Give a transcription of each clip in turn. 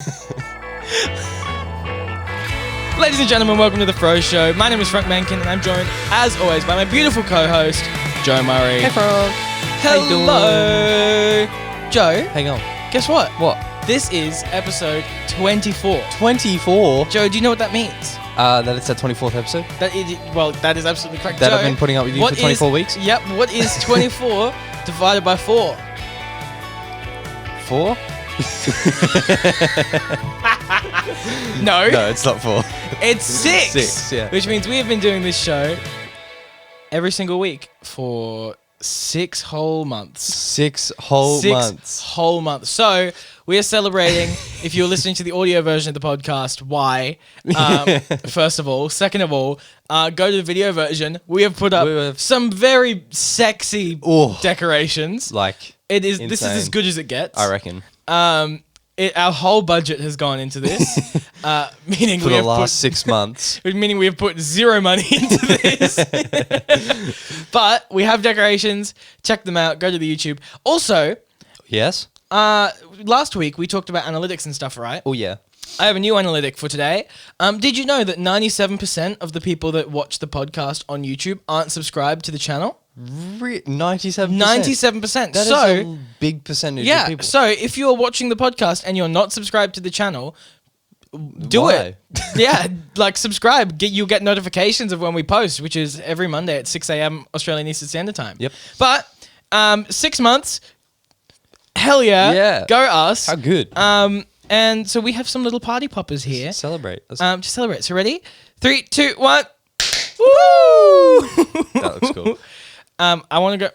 Ladies and gentlemen, welcome to the Froe Show. My name is Frank Mankin, and I'm joined, as always, by my beautiful co-host, Joe Murray. Hey, Frog. Hello. Joe, Hang on. guess what? What? This is episode 24. 24? Joe, do you know what that means? That it's our 24th episode? That is absolutely correct. That Joe, I've been putting up with you for 24 weeks? Yep. What is 24 divided by 4? 4? No. No, it's not 4. It's 6. 6, yeah. Which means we have been doing this show every single week for 6 whole months. 6 whole months. 6 whole months. So we are celebrating. If you're listening to the audio version of the podcast, why? First of all. Second of all, go to the video version. We have put up some very sexy decorations. Like, It is. insane. This is as good as it gets. I reckon. Our whole budget has gone into this, meaning For the last 6 months. Meaning we have put zero money into this. But we have decorations. Check them out. Go to the YouTube. Also, Yes? last week we talked about analytics and stuff, right? Oh, yeah. I have a new analytic for today. Did you know that 97% of the people that watch the podcast on YouTube aren't subscribed to the channel? 97%? 97%. That is a big percentage of people. So if you're watching the podcast and you're not subscribed to the channel, do Why? it. Yeah, like subscribe. You'll get notifications of when we post, which is every Monday at 6 a.m. Australian Eastern Standard Time. Yep. But 6 months, hell yeah. Yeah. Go us. How good. And so we have some little party poppers here. Celebrate. To celebrate. So ready? 3, 2, 1. Woo! That looks cool. I want to go.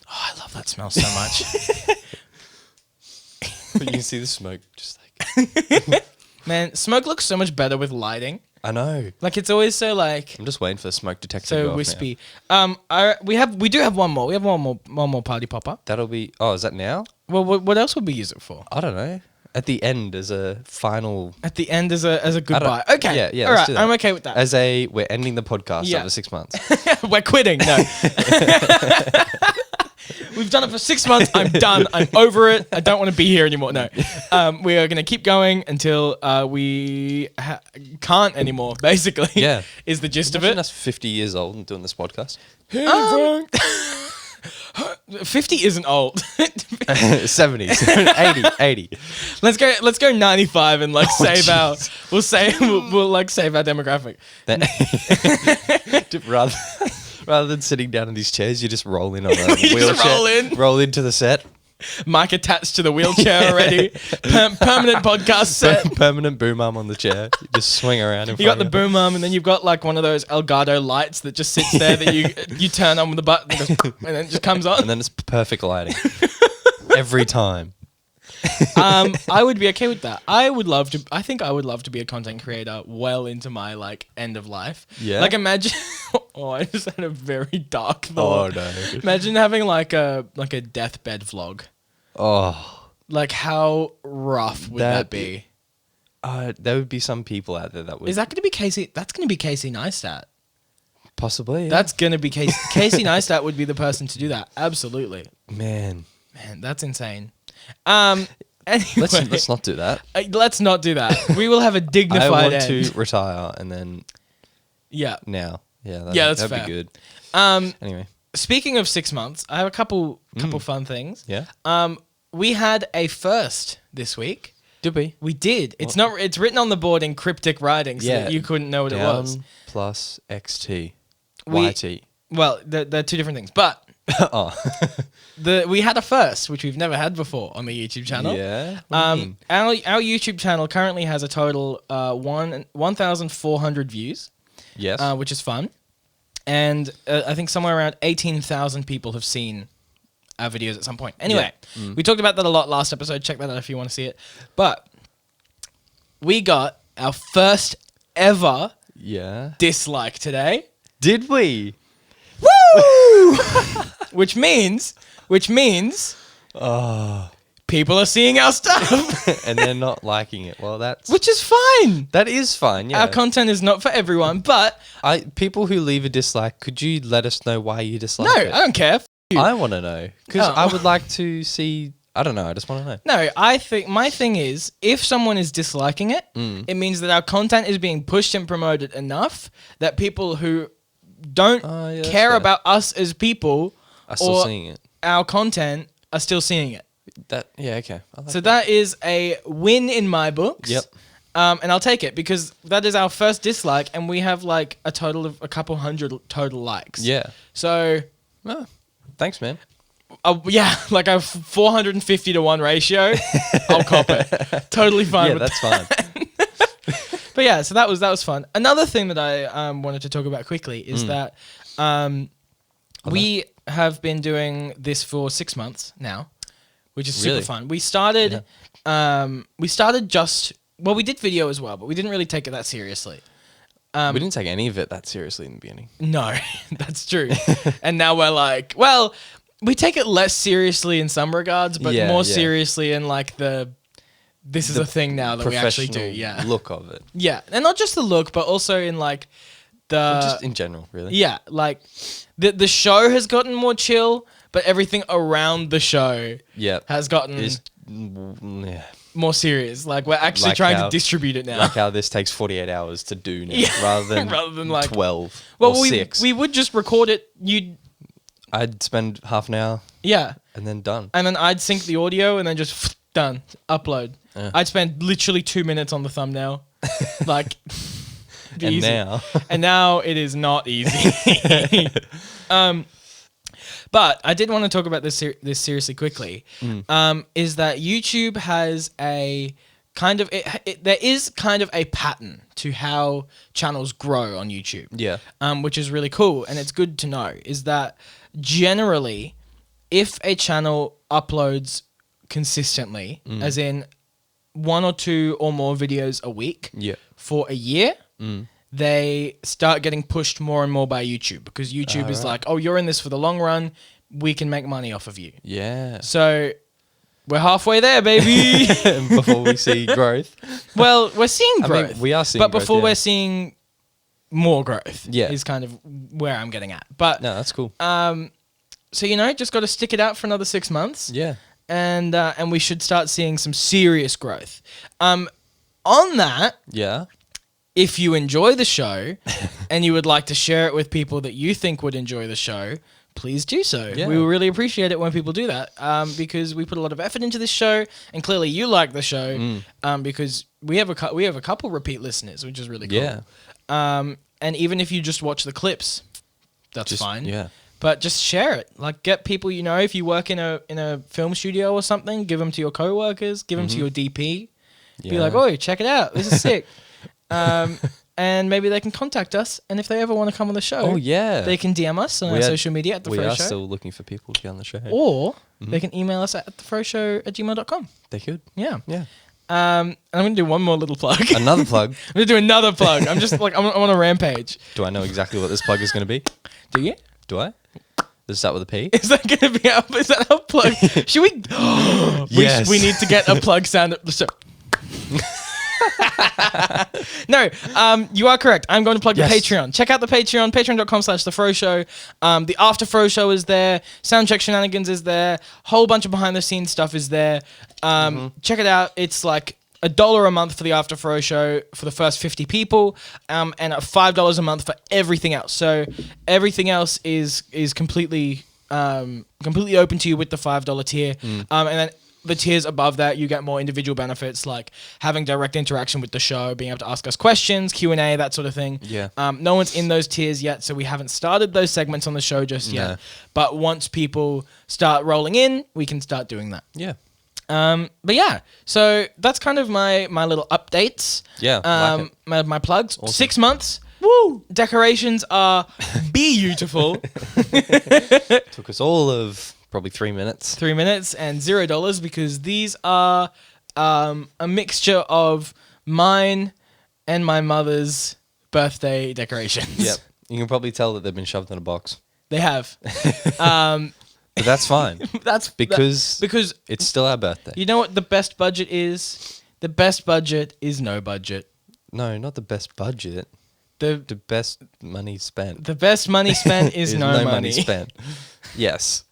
Oh, I love that smell so much. But you can see the smoke just like... Man, smoke looks so much better with lighting. I know. Like it's always so like I'm just waiting for the smoke detector to go so off wispy. now. We do have one more. We have one more party popper. That'll be... Oh, is that now? Well, what else would we use it for? I don't know. At the end as a final... At the end as a goodbye. Okay. Yeah, All let's right. do that. I'm okay with that. We're ending the podcast Yeah. after 6 months. We're quitting. No. We've done it for 6 months. I'm done. I'm over it. I don't want to be here anymore. No. We are going to keep going until we can't anymore, basically. Yeah. Is the gist Imagine of it. us 50 years old and doing this podcast. 50 isn't old. 70s, 80. Let's go 95 and like save our we'll like save our demographic. Rather than sitting down in these chairs, you just roll in on a You wheelchair. just roll into the set. Mic attached to the wheelchair already. Permanent podcast set. Permanent boom arm on the chair. You just swing around in You got front the of boom arm, and then you've got like one of those Elgato lights that just sits there that you turn on with the button and, goes, and then it just comes on. And then it's perfect lighting. Every time. I would be okay with that. I think I would love to be a content creator well into my like end of life. Yeah. Like imagine I just had a very dark thought. Oh, no. Imagine having like a deathbed vlog. Oh. Like how rough would that be? There would be some people out there that would... Is that going to be Casey? That's going to be Casey Neistat. Possibly, yeah. That's going to be Casey Neistat would be the person to do that. Absolutely. Man, that's insane. Anyway, let's not do that. Let's not do that. We will have a dignified I want end. to retire and then Yeah. now. Yeah, that's that'd fair. be good. Anyway. Speaking of 6 months, I have a couple fun things. Yeah. We had a first this week. Did we? We did. It's written on the board in cryptic writing so that you couldn't know what it was. Plus XT. We- YT. Well, they're two different things. But Oh. we had a first, which we've never had before on the YouTube channel. Yeah. What do you mean? Our YouTube channel currently has a total 1,400 views. Yes. Which is fun. And I think somewhere around 18,000 people have seen our videos at some point. Anyway, we talked about that a lot last episode. Check that out if you want to see it. But we got our first ever dislike today. Did we? Woo! which means people are seeing our stuff. And they're not liking it. Well, which is fine. That is fine, yeah. Our content is not for everyone, but people who leave a dislike, could you let us know why you dislike no, it? I don't care. I want to know because I would like to see I don't know. I just want to know. No, I think my thing is, if someone is disliking it, it means that our content is being pushed and promoted enough that people who don't that's care fair. about us as people I'm still seeing it. our content are still seeing it. Okay. I like So that is a win in my books. Yep. And I'll take it because that is our first dislike, and we have like a total of a couple hundred total likes. Yeah. So, Oh, thanks, man. yeah, like a 450 to 1 ratio. I'll cop it. Totally fine Yeah, with that's that. fine. But yeah, so that was fun. Another thing that I wanted to talk about quickly is that we have been doing this for 6 months now, which is super Really? fun. We started just. Well, we did video as well, but we didn't really take it that seriously. We didn't take any of it that seriously in the beginning. No, that's true. And now we're like, well, we take it less seriously in some regards, but Yeah, more yeah. seriously in like this is a thing now that we actually do. Professional Yeah. look of it. Yeah. And not just the look, but also in like Just in general, really. yeah, like the show has gotten more chill, but everything around the show Yeah. has gotten Yeah. more serious. Like we're actually Like trying how- to distribute it now. Like how this takes 48 hours to do now, Yeah. rather than like 12 well, or we 6. we would just record it. I'd spend half an hour Yeah. and then done. And then I'd sync the audio and then just done. Upload. Yeah. I'd spend literally 2 minutes on the thumbnail. Like, be And easy. now, And now it is not easy. But I did want to talk about this seriously quickly. Is that YouTube has a kind of there is kind of a pattern to how channels grow on YouTube. yeah, Which is really cool, and it's good to know. Is that generally, if a channel uploads consistently, as in 1 or 2 or more videos a week, yeah, for a year, they start getting pushed more and more by YouTube because YouTube is like, oh, you're in this for the long run. We can make money off of you. yeah. So we're halfway there, baby. Before we see growth, Well, we're seeing I growth. mean, we are seeing but growth, before yeah. we're seeing more growth, Yeah. is kind of where I'm getting at. But no, that's cool. so just got to stick it out for another 6 months. Yeah, And we should start seeing some serious growth. On that, yeah, if you enjoy the show and you would like to share it with people that you think would enjoy the show, please do so. Yeah. We will really appreciate it when people do that because we put a lot of effort into this show, and clearly you like the show because we have a couple repeat listeners, which is really cool. yeah. And even if you just watch the clips, that's Just fine. yeah, But just share it. Like, get people, if you work in a film studio or something, give them to your coworkers, give them to your DP. Be Yeah. like, oh, check it out. This is sick. And maybe they can contact us. And if they ever want to come on the show, Oh yeah, they can DM us on We our are- social media at The we Froe are Show. still looking for people to be on the show. Or they can email us at thefroshow@gmail.com. They could. Yeah. Yeah. And I'm going to do one more little plug. Another plug. I'm going to do another plug. I'm just like, I'm on a rampage. Do I know exactly what this plug is going to be? Do you? Do I? Does it start with a P? Is that going to be is that our plug? Should we? Yes. We need to get a plug sound at the show. No, you are correct. I'm going to plug Yes. the Patreon. Check out the Patreon, patreon.com/The Froe Show. The After Froe Show is there. Soundcheck Shenanigans is there. Whole bunch of behind the scenes stuff is there. Check it out. It's like $1 a month for the After Froe Show for the first 50 people, and at $5 a month for everything else. So everything else is completely open to you with the $5 tier, and then the tiers above that, you get more individual benefits like having direct interaction with the show, being able to ask us questions, Q&A, that sort of thing. Yeah. No one's in those tiers yet, so we haven't started those segments on the show just yet. No. But once people start rolling in, we can start doing that. Yeah. But yeah, so that's kind of my little updates. Yeah, like it. My plugs. 6 months. Woo! Decorations are beautiful. Took us all of probably 3 minutes. 3 minutes and $0 because these are a mixture of mine and my mother's birthday decorations. Yep. You can probably tell that they've been shoved in a box. They have. But that's fine. That's Because because it's still our birthday. you know what the best budget is? The best budget is no budget. No, not the best budget. The The best money spent. the best money spent is no money. spent. Yes.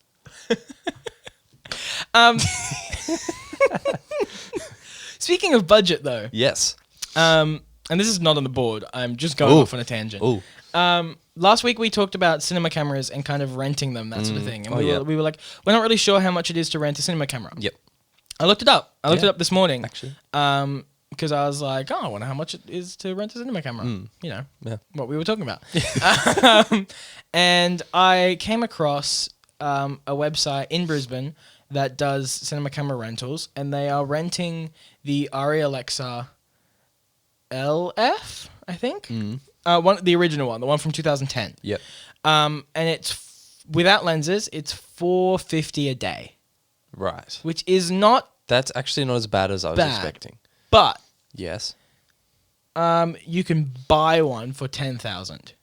Speaking of budget, though, Yes. and this is not on the board. I'm just going off on a tangent. Ooh. Last week we talked about cinema cameras and kind of renting them, that sort of thing. And we were like, we're not really sure how much it is to rent a cinema camera. Yep. I looked it up. I looked it up this morning. Actually. Because I was like, I wonder how much it is to rent a cinema camera. You know, what we were talking about. And I came across a website in Brisbane that does cinema camera rentals, and they are renting the Arri Alexa LF, I think. The original one, the one from 2010. Yep. And it's without lenses, it's $450 a day, Right. which is not That's actually not as bad as I was expecting. but Yes. you can buy one for 10,000.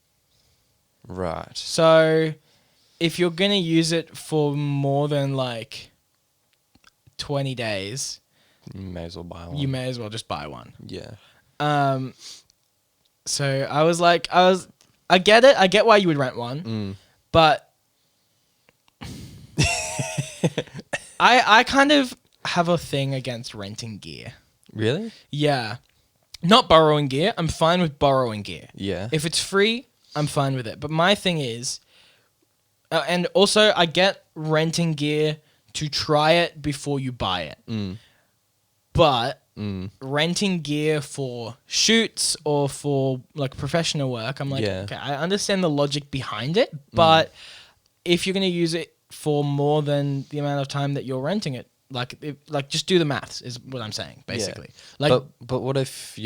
Right. So if you're gonna use it for more than like 20 days, You may as well buy one. you may as well just buy one. Yeah. So I was like, I get it. I get why you would rent one, but I kind of have a thing against renting gear. Really? Yeah. Not borrowing gear. I'm fine with borrowing gear. Yeah. If it's free, I'm fine with it. But my thing is, and also I get renting gear to try it before you buy it. But renting gear for shoots or for like professional work, I'm like, okay, I understand the logic behind it, but if you're going to use it for more than the amount of time that you're renting it, like just do the maths is what I'm saying, basically. Yeah. Like, but what if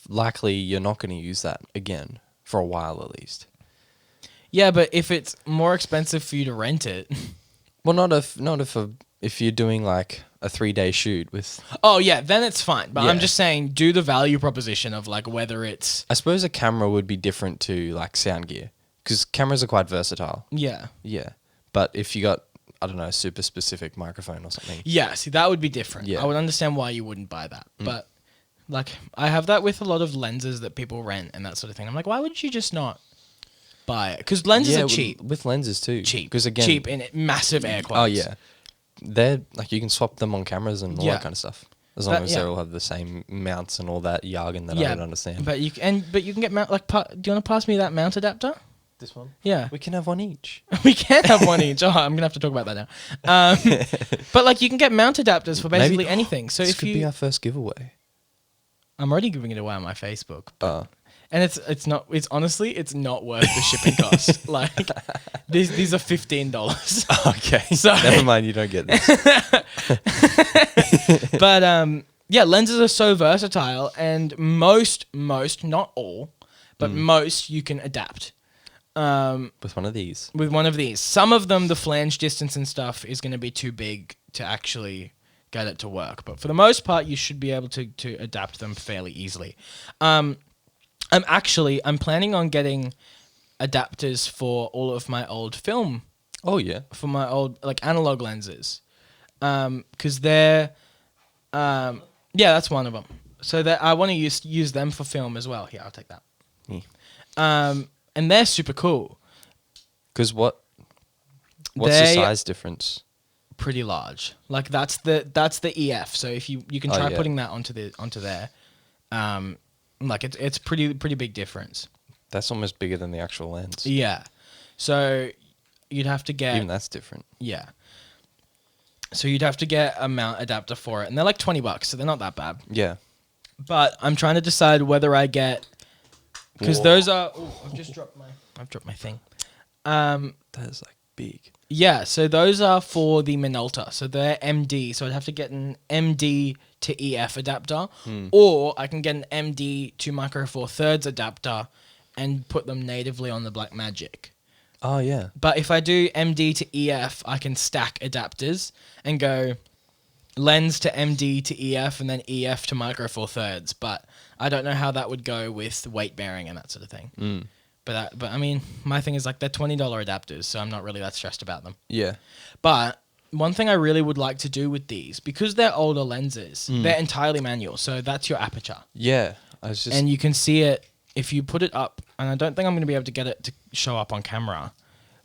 likely you're not going to use that again for a while at least? yeah, but if it's more expensive for you to rent it, Well, not if you're doing like a 3-day shoot with. oh yeah, then it's fine. But I'm Yeah. just saying, do the value proposition of like whether it's I suppose a camera would be different to like sound gear because cameras are quite versatile. yeah. Yeah, but if you got I don't know a super specific microphone or something. Yeah, see, that would be different. Yeah. I would understand why you wouldn't buy that. But, like, I have that with a lot of lenses that people rent and that sort of thing. I'm like, why would you just not buy it? Because lenses are cheap. with lenses too. Cheap. Because again, Cheap in massive air quotes. Oh yeah, they're like you can swap them on cameras and all Yeah. that kind of stuff. As long as they yeah. all have the same mounts and all that jargon that I don't understand. But you can get do you want to pass me that mount adapter? This one, Yeah. we can have one each. We can have one each. Oh, I'm gonna have to talk about that now. But like you can get mount adapters for basically anything. So this if could you, be our first giveaway. I'm already giving it away on my Facebook. Oh, And it's honestly not worth the shipping cost. Like these are $15. okay. Sorry. Never mind, you don't get this. But yeah, lenses are so versatile, and most not all, but most you can adapt. With one of these. With one of these. Some of them, the flange distance and stuff is going to be too big to actually get it to work. But for the most part, you should be able to adapt them fairly easily. I'm planning on getting adapters for all of my old film, Oh yeah. for my old like analog lenses. Because they're, yeah, that's one of them. So that I want to use them for film as well. Here, I'll take that. Yeah. And they're super cool. Because what's the size difference? Pretty large. Like that's the EF. So if you can try putting that onto there, like it's pretty big difference. That's almost bigger than the actual lens. Yeah. So you'd have to get Even that's different. yeah. So you'd have to get a mount adapter for it, and they're like $20, so they're not that bad. Yeah. But I'm trying to decide whether I get because those are. Ooh, I've dropped my thing. That is like big. Yeah, so those are for the Minolta. So they're MD. So I'd have to get an MD to EF adapter, or I can get an MD to Micro Four Thirds adapter and put them natively on the Blackmagic. Oh yeah. But if I do MD to EF, I can stack adapters and go lens to MD to EF and then EF to Micro Four Thirds. But I don't know how that would go with weight bearing and that sort of thing. But I mean, my thing is like they're $20 adapters, so I'm not really that stressed about them. Yeah. But one thing I really would like to do with these, because they're older lenses, they're entirely manual, so that's your aperture. Yeah. And you can see it if you put it up, and I don't think I'm going to be able to get it to show up on camera,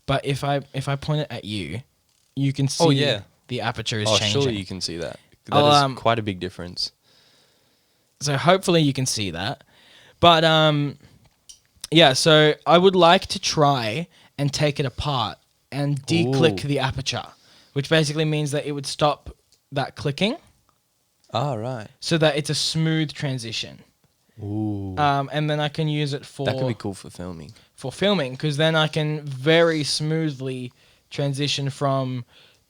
but if I point it at you, you can see. Oh yeah. the aperture is Oh, changing. surely you can see that. I'll, That is quite a big difference. So hopefully you can see that. But yeah, so I would like to try and take it apart and declick Ooh. the aperture, which basically means that it would stop that clicking Ah, right. so that it's a smooth transition. Ooh. And then I can use it for That could be cool for filming. because then I can very smoothly transition from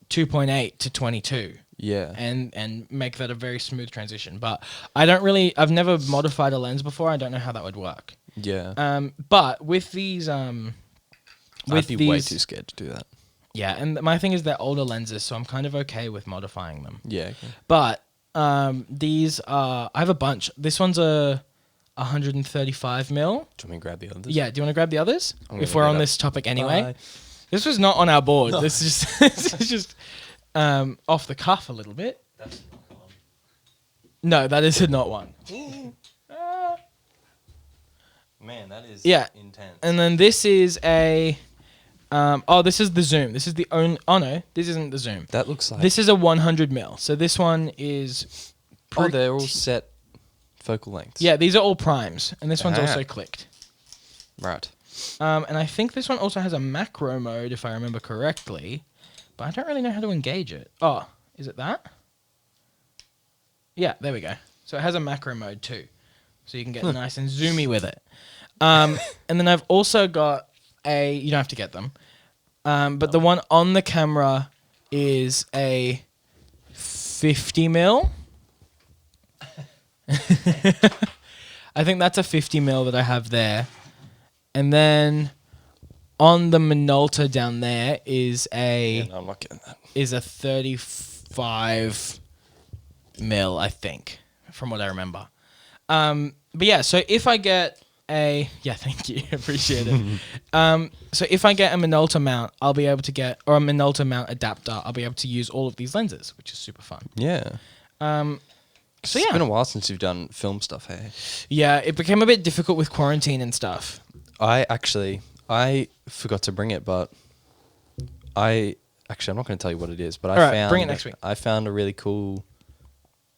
2.8 to 22. Yeah. And make that a very smooth transition. But I've never modified a lens before. I don't know how that would work. Yeah. But with these I'd be way too scared to do that. Yeah, and my thing is they're older lenses, so I'm kind of okay with modifying them. Yeah. Okay. But these are I have a bunch. This one's a 135 mil. Do you want me to grab the others? Yeah, do you want to grab the others? I'm If gonna we're get on up. this topic anyway. Bye. This was not on our board. No. This is just off the cuff a little bit. No, that is not one. Man, that is intense. And then this is a this is the zoom. This is the only no, this isn't the zoom. That looks like This is a 100 mil. So this one is they're all set focal lengths. Yeah, these are all primes, and this one's Ah. also clicked. Right. And I think this one also has a macro mode, if I remember correctly, but I don't really know how to engage it. Oh, is it that? Yeah, there we go. So it has a macro mode too, so you can get nice and zoomy with it. And then I've also got you don't have to get them, but the one on the camera is a 50 mil. I think that's a 50 mil that I have there. And then on the Minolta down there is Yeah, no, I'm not getting that. a 35 mil, I think, from what I remember. But yeah, so if I get thank you, appreciate it. So if I get a Minolta mount, I'll be able to get, or a Minolta mount adapter, I'll be able to use all of these lenses, which is super fun. Yeah. So It's yeah, been a while since you've done film stuff, hey? yeah, it became a bit difficult with quarantine and stuff. I forgot to bring it, but I'm not going to tell you what it is, but All right, bring it next week. I found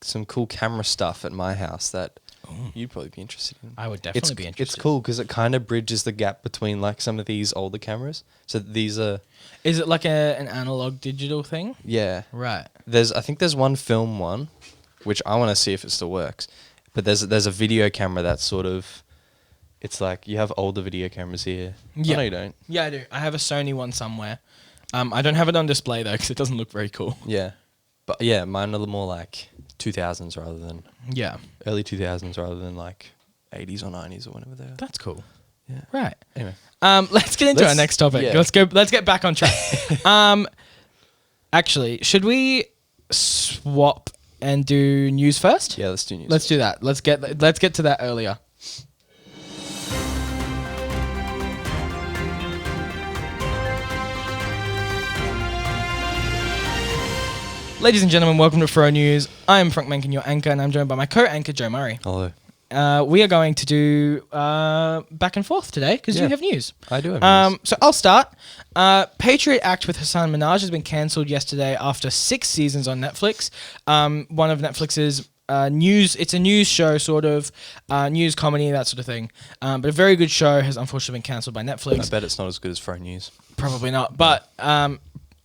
some cool camera stuff at my house that you'd probably be interested in. I would definitely be interested. It's cool because it kind of bridges the gap between like some of these older cameras. So these are, Is it like an analog digital thing? yeah. Right. I think there's one film one, which I want to see if it still works. But there's a video camera that's sort of, it's like you have older video cameras here. Yeah. Oh, no, you don't. Yeah, I do. I have a Sony one somewhere. I don't have it on display though because it doesn't look very cool. Yeah. But yeah, mine are more like 2000s rather than Yeah, early 2000s rather than like 80s or 90s or whatever they are. that's cool. Yeah. Right. Anyway. Let's get into our next topic. yeah. Let's get back on track. Actually, should we swap and do news first? Yeah, let's do news. Let's do that. Let's get to that earlier. Ladies and gentlemen, welcome to Froe News. I am Frank Mencken, your anchor, and I'm joined by my co-anchor, Joe Murray. Hello. We are going to do back and forth today because you Yeah. have news. I do have news. So I'll start. Patriot Act with Hassan Minaj has been cancelled yesterday after 6 seasons on Netflix. One of Netflix's news. It's a news show, sort of news comedy, that sort of thing. But a very good show has unfortunately been cancelled by Netflix. I bet it's not as good as Froe News. Probably not, but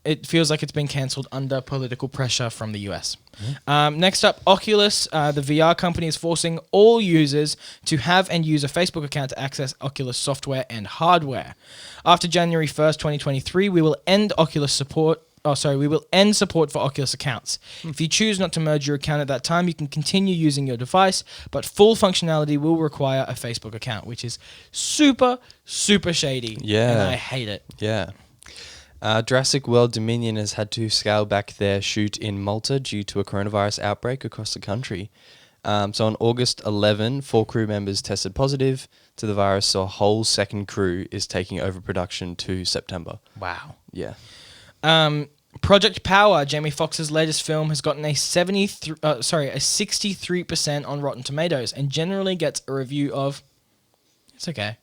it feels like it's been cancelled under political pressure from the US. Next up, Oculus, the VR company, is forcing all users to have and use a Facebook account to access Oculus software and hardware. After January 1st, 2023, we will end support for Oculus accounts. If you choose not to merge your account at that time, you can continue using your device, but full functionality will require a Facebook account, which is super, super shady. Yeah. And I hate it. Yeah. Jurassic World Dominion has had to scale back their shoot in Malta due to a coronavirus outbreak across the country. So on August 11, 4 crew members tested positive to the virus, so a whole second crew is taking over production to September. Wow. Yeah. Project Power, Jamie Foxx's latest film, has gotten a 63% on Rotten Tomatoes and generally gets a review of, it's okay.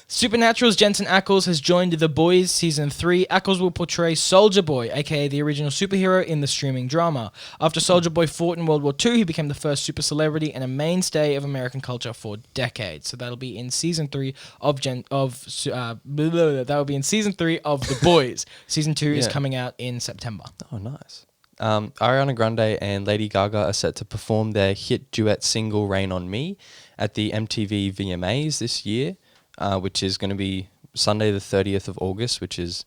Supernatural's Jensen Ackles has joined The Boys Season 3. Ackles will portray Soldier Boy, aka the original superhero, in the streaming drama. After Soldier Boy fought in World War II, he became the first super celebrity and a mainstay of American culture for decades. So that'll be in Season 3 of that'll be in Season 3 of The Boys. Season 2 is coming out in September. Oh, nice. Ariana Grande and Lady Gaga are set to perform their hit duet single Rain on Me at the MTV VMAs this year, which is going to be Sunday the 30th of August, which is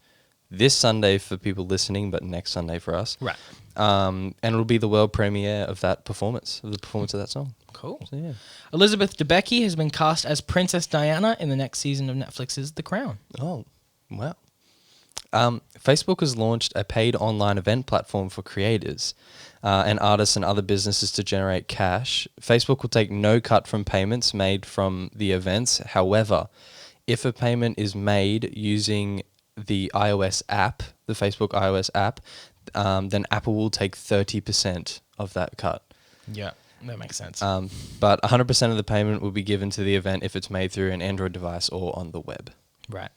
this Sunday for people listening, but next Sunday for us. Right. And it'll be the world premiere of that performance, of that song. Cool. So, yeah. Elizabeth Debicki has been cast as Princess Diana in the next season of Netflix's The Crown. Oh, wow. Facebook has launched a paid online event platform for creators and artists and other businesses to generate cash. Facebook will take no cut from payments made from the events. However, if a payment is made using the iOS app, the Facebook iOS app, then Apple will take 30% of that cut. Yeah, that makes sense. But 100% of the payment will be given to the event if it's made through an Android device or on the web. Right.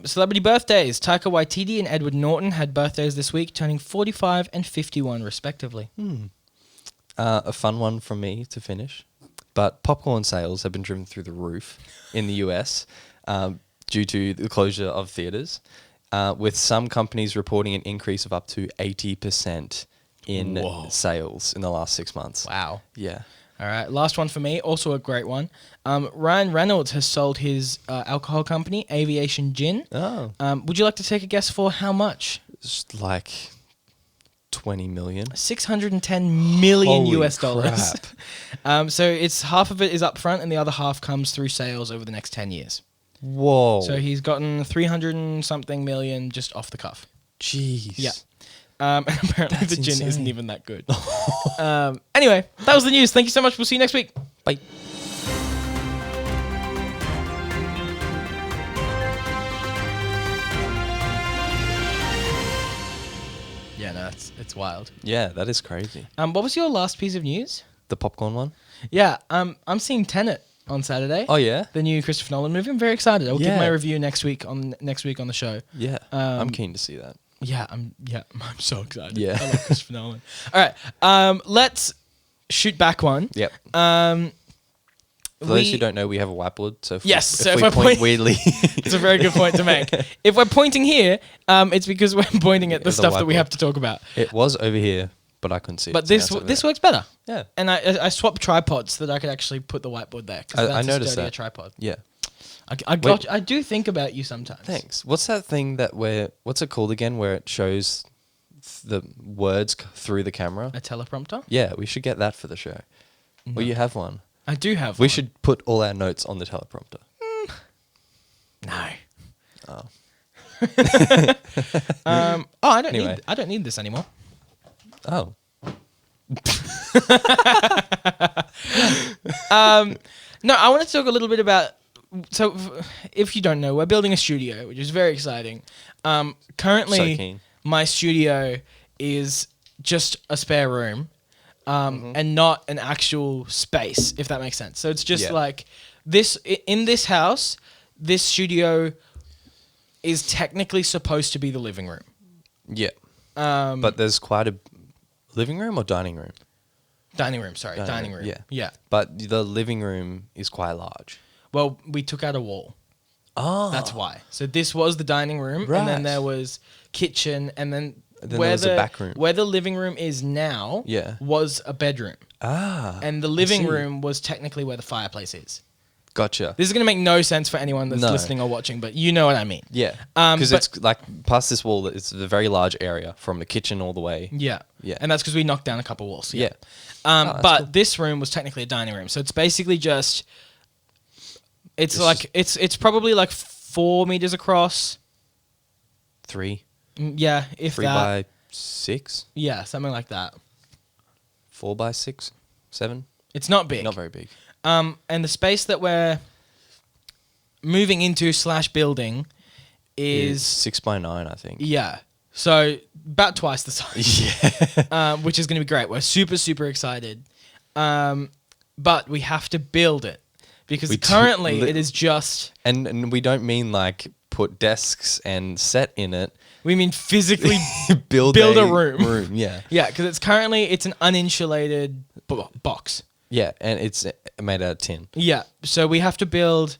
Celebrity birthdays. Taika Waititi and Edward Norton had birthdays this week, turning 45 and 51 respectively. A fun one from me to finish. But popcorn sales have been driven through the roof in the US due to the closure of theaters, with some companies reporting an increase of up to 80% in sales in the last 6 months. Wow. Yeah. All right, last one for me, also a great one. Ryan Reynolds has sold his alcohol company, Aviation Gin. Oh. Would you like to take a guess for how much? It's like 20 million. 610 million Holy US dollars. crap. So it's half of it is up front and the other half comes through sales over the next 10 years. Whoa. So he's gotten 300 and something million just off the cuff. Jeez. Yeah. And apparently That's the gin insane. isn't even that good. Anyway, that was the news. Thank you so much. We'll see you next week. Bye. Yeah, no, it's wild. Yeah, that is crazy. What was your last piece of news? The popcorn one? Yeah, I'm seeing Tenet on Saturday. Oh, yeah? The new Christopher Nolan movie. I'm very excited. I'll give Yeah. my review next week on the show. Yeah. I'm keen to see that. Yeah, I'm so excited. Yeah. I love Christopher Nolan. All right, let's shoot back one. Yep. For those who don't know, we have a whiteboard. So Yes, if so we if I point point- weirdly, It's a very good point to make. If we're pointing here, it's because we're pointing at the The stuff that we whiteboard. have to talk about. it was over here, but I couldn't see But it. this so now it's over this there. works better. Yeah. And I swapped tripods so that I could actually put the whiteboard there. 'Cause I that's a noticed sturdier that. tripod. Yeah. I do think about you sometimes. Thanks. What's that thing what's it called again where it shows the words through the camera? A teleprompter? Yeah, we should get that for the show. Well, you have one. I do have We one. should put all our notes on the teleprompter. No. Oh. I don't Anyway. I don't need this anymore. Oh. No, I want to talk a little bit about. So, if you don't know, we're building a studio, which is very exciting. Currently, So keen. my studio is just a spare room, and not an actual space, if that makes sense. So it's just Yeah. like this in this house. This studio is technically supposed to be the living room. Yeah. But there's quite a living room or dining room? Dining room, sorry, dining room. Yeah. Yeah. But the living room is quite large. Well, we took out a wall. Oh. That's why. So this was the dining room, and Right. then there was kitchen, and then Then there was a back room. where the living room is now Yeah. was a bedroom. Ah. And the I living see. room was technically where the fireplace is. Gotcha. This is going to make no sense for anyone that's No. listening or watching, but you know what I mean. Yeah. But- Because it's like past this wall, it's a very large area from the kitchen all the way. Yeah. Yeah. And that's because we knocked down a couple walls. Yeah. But that's cool. this room was technically a dining room. So it's basically just it's It's like it's probably like 4 meters across. 3 Yeah, if that. by 6, Yeah, something like that. 4 by 6, 7. It's not big. Not very big. And the space that we're moving into / building Is is 6 by 9, I think. yeah. So about twice the size. Yeah. Which is going to be great. We're super, super excited. But we have to build it because We currently do- it is just. And we don't mean like put desks and set in it. We mean physically build a room. Yeah. Yeah, because it's an uninsulated box. Yeah, and it's made out of tin. Yeah, so we have to build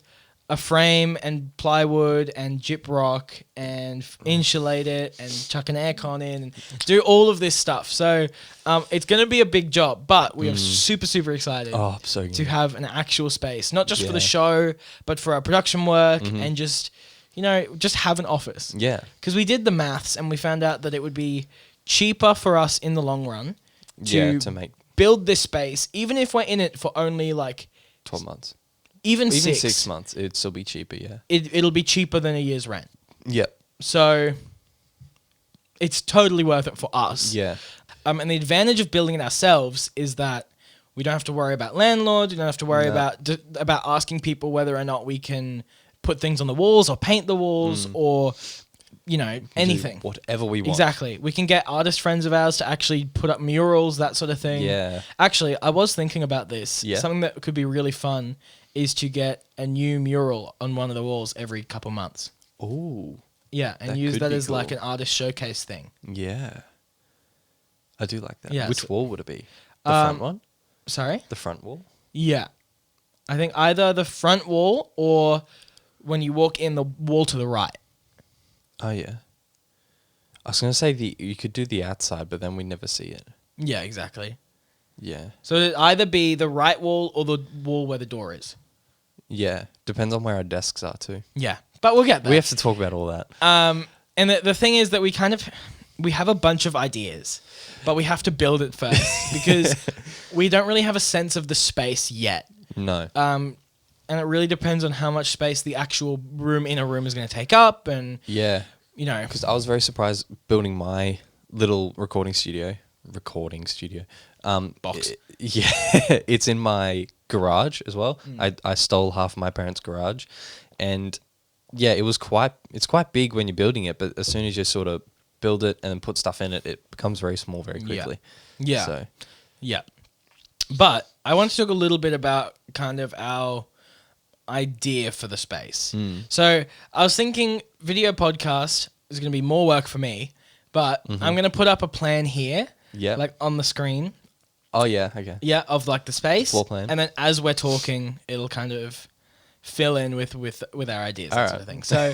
a frame and plywood and gyprock and insulate it and chuck an aircon in and do all of this stuff. So it's going to be a big job, but we are super, super excited Oh, so good. to have an actual space, not just for the Yeah. show, but for our production work and just, just have an office. Yeah. Because we did the maths and we found out that it would be cheaper for us in the long run To make build this space, even if we're in it for only like 12 months. even Even 6. 6 months, it'd still be cheaper, yeah. It'll be cheaper than a year's rent. Yep. So it's totally worth it for us. Yeah. And the advantage of building it ourselves is that we don't have to worry about landlords. We don't have to worry No. about asking people whether or not we can put things on the walls or paint the walls or anything. Do whatever we want. Exactly. We can get artist friends of ours to actually put up murals, that sort of thing. Yeah. Actually, I was thinking about this. Yeah. Something that could be really fun is to get a new mural on one of the walls every couple months. Ooh. Yeah, and That use could that be as like cool. an artist showcase thing. Yeah. I do like that. Yeah, Which so- wall would it be? The front one? Sorry? The front wall? Yeah. I think either the front wall or when you walk in, the wall to the right. Oh, yeah. I was going to say you could do the outside, but then we never see it. Yeah, exactly. Yeah. So it'd either be the right wall or the wall where the door is. Yeah. Depends on where our desks are, too. Yeah, but we'll get there. We have to talk about all that. And the thing is that we have a bunch of ideas, but we have to build it first because we don't really have a sense of the space yet. No. And it really depends on how much space the actual room in a room is going to take up, and Yeah. Because I was very surprised building my little recording studio. Box. Yeah. It's in my garage as well. I stole half my parents' garage. And yeah, it's quite big when you're building it, but as soon as you sort of build it and then put stuff in it, it becomes very small very quickly. Yeah. So Yeah. But I want to talk a little bit about kind of our idea for the space. So I was thinking video podcast is going to be more work for me, but I'm going to put up a plan here, Yeah. like on the screen, Oh yeah, okay. yeah, of like the space. Floor plan. And then as we're talking, it'll kind of fill in with our ideas, that All sort of right. thing. So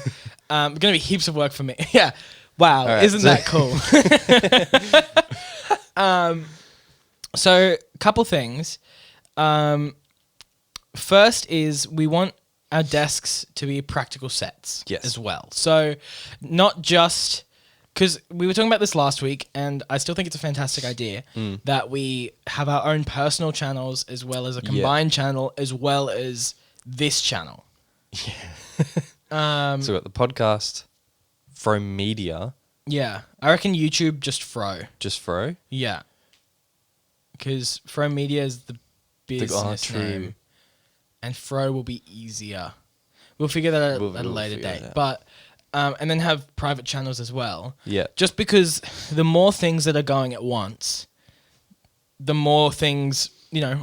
going to be heaps of work for me. Yeah. Wow. All right, Isn't so- that cool? So couple things. First is we want our desks to be practical sets Yes. as well. So not just because we were talking about this last week, and I still think it's a fantastic idea that we have our own personal channels as well as a combined channel as well as this channel. So we got the podcast, Froe Media, Yeah, I reckon YouTube just Froe. just Froe. Yeah, because Froe Media is the business true. name, and Froe will be easier. We'll figure that out at a We'll later figure date. it out. But and then have private channels as well. Yeah. Just because the more things that are going at once, the more things,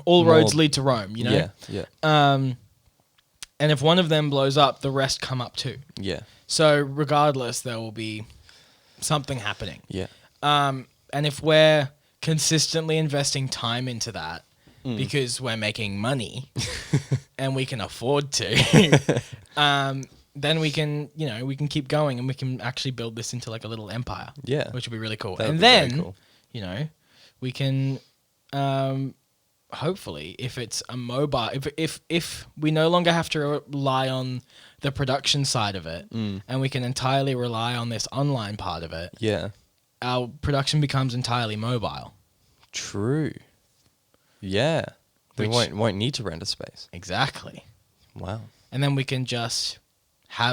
all More- roads lead to Rome. Yeah. Yeah. And if one of them blows up, the rest come up too. Yeah. So regardless, there will be something happening. Yeah. And if we're consistently investing time into that because we're making money and we can afford to, then we can, we can keep going and we can actually build this into like a little empire. Yeah. Which would be really cool. That would And be very then, cool. we can, hopefully, if it's a mobile, if we no longer have to rely on the production side of it and we can entirely rely on this online part of it, Yeah. our production becomes entirely mobile. True. Yeah. We Which- won't need to rent a space. Exactly. Wow. And then we can just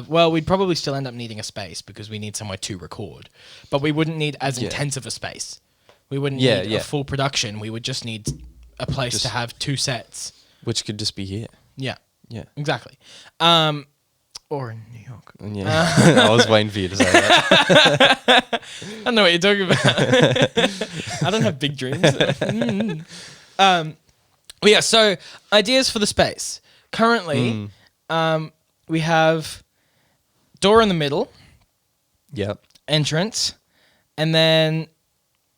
we'd probably still end up needing a space because we need somewhere to record, but we wouldn't need as Yeah. intensive a space. We wouldn't Yeah, need yeah. a full production. We would just need a place to Just- have 2 sets. Which could just be here. Yeah, Yeah. exactly. Or in New York. Yeah. I was waiting for you to say that. I don't know what you're talking about. I don't have big dreams. But yeah, so ideas for the space. currently, we have door in the middle, Yep. entrance, and then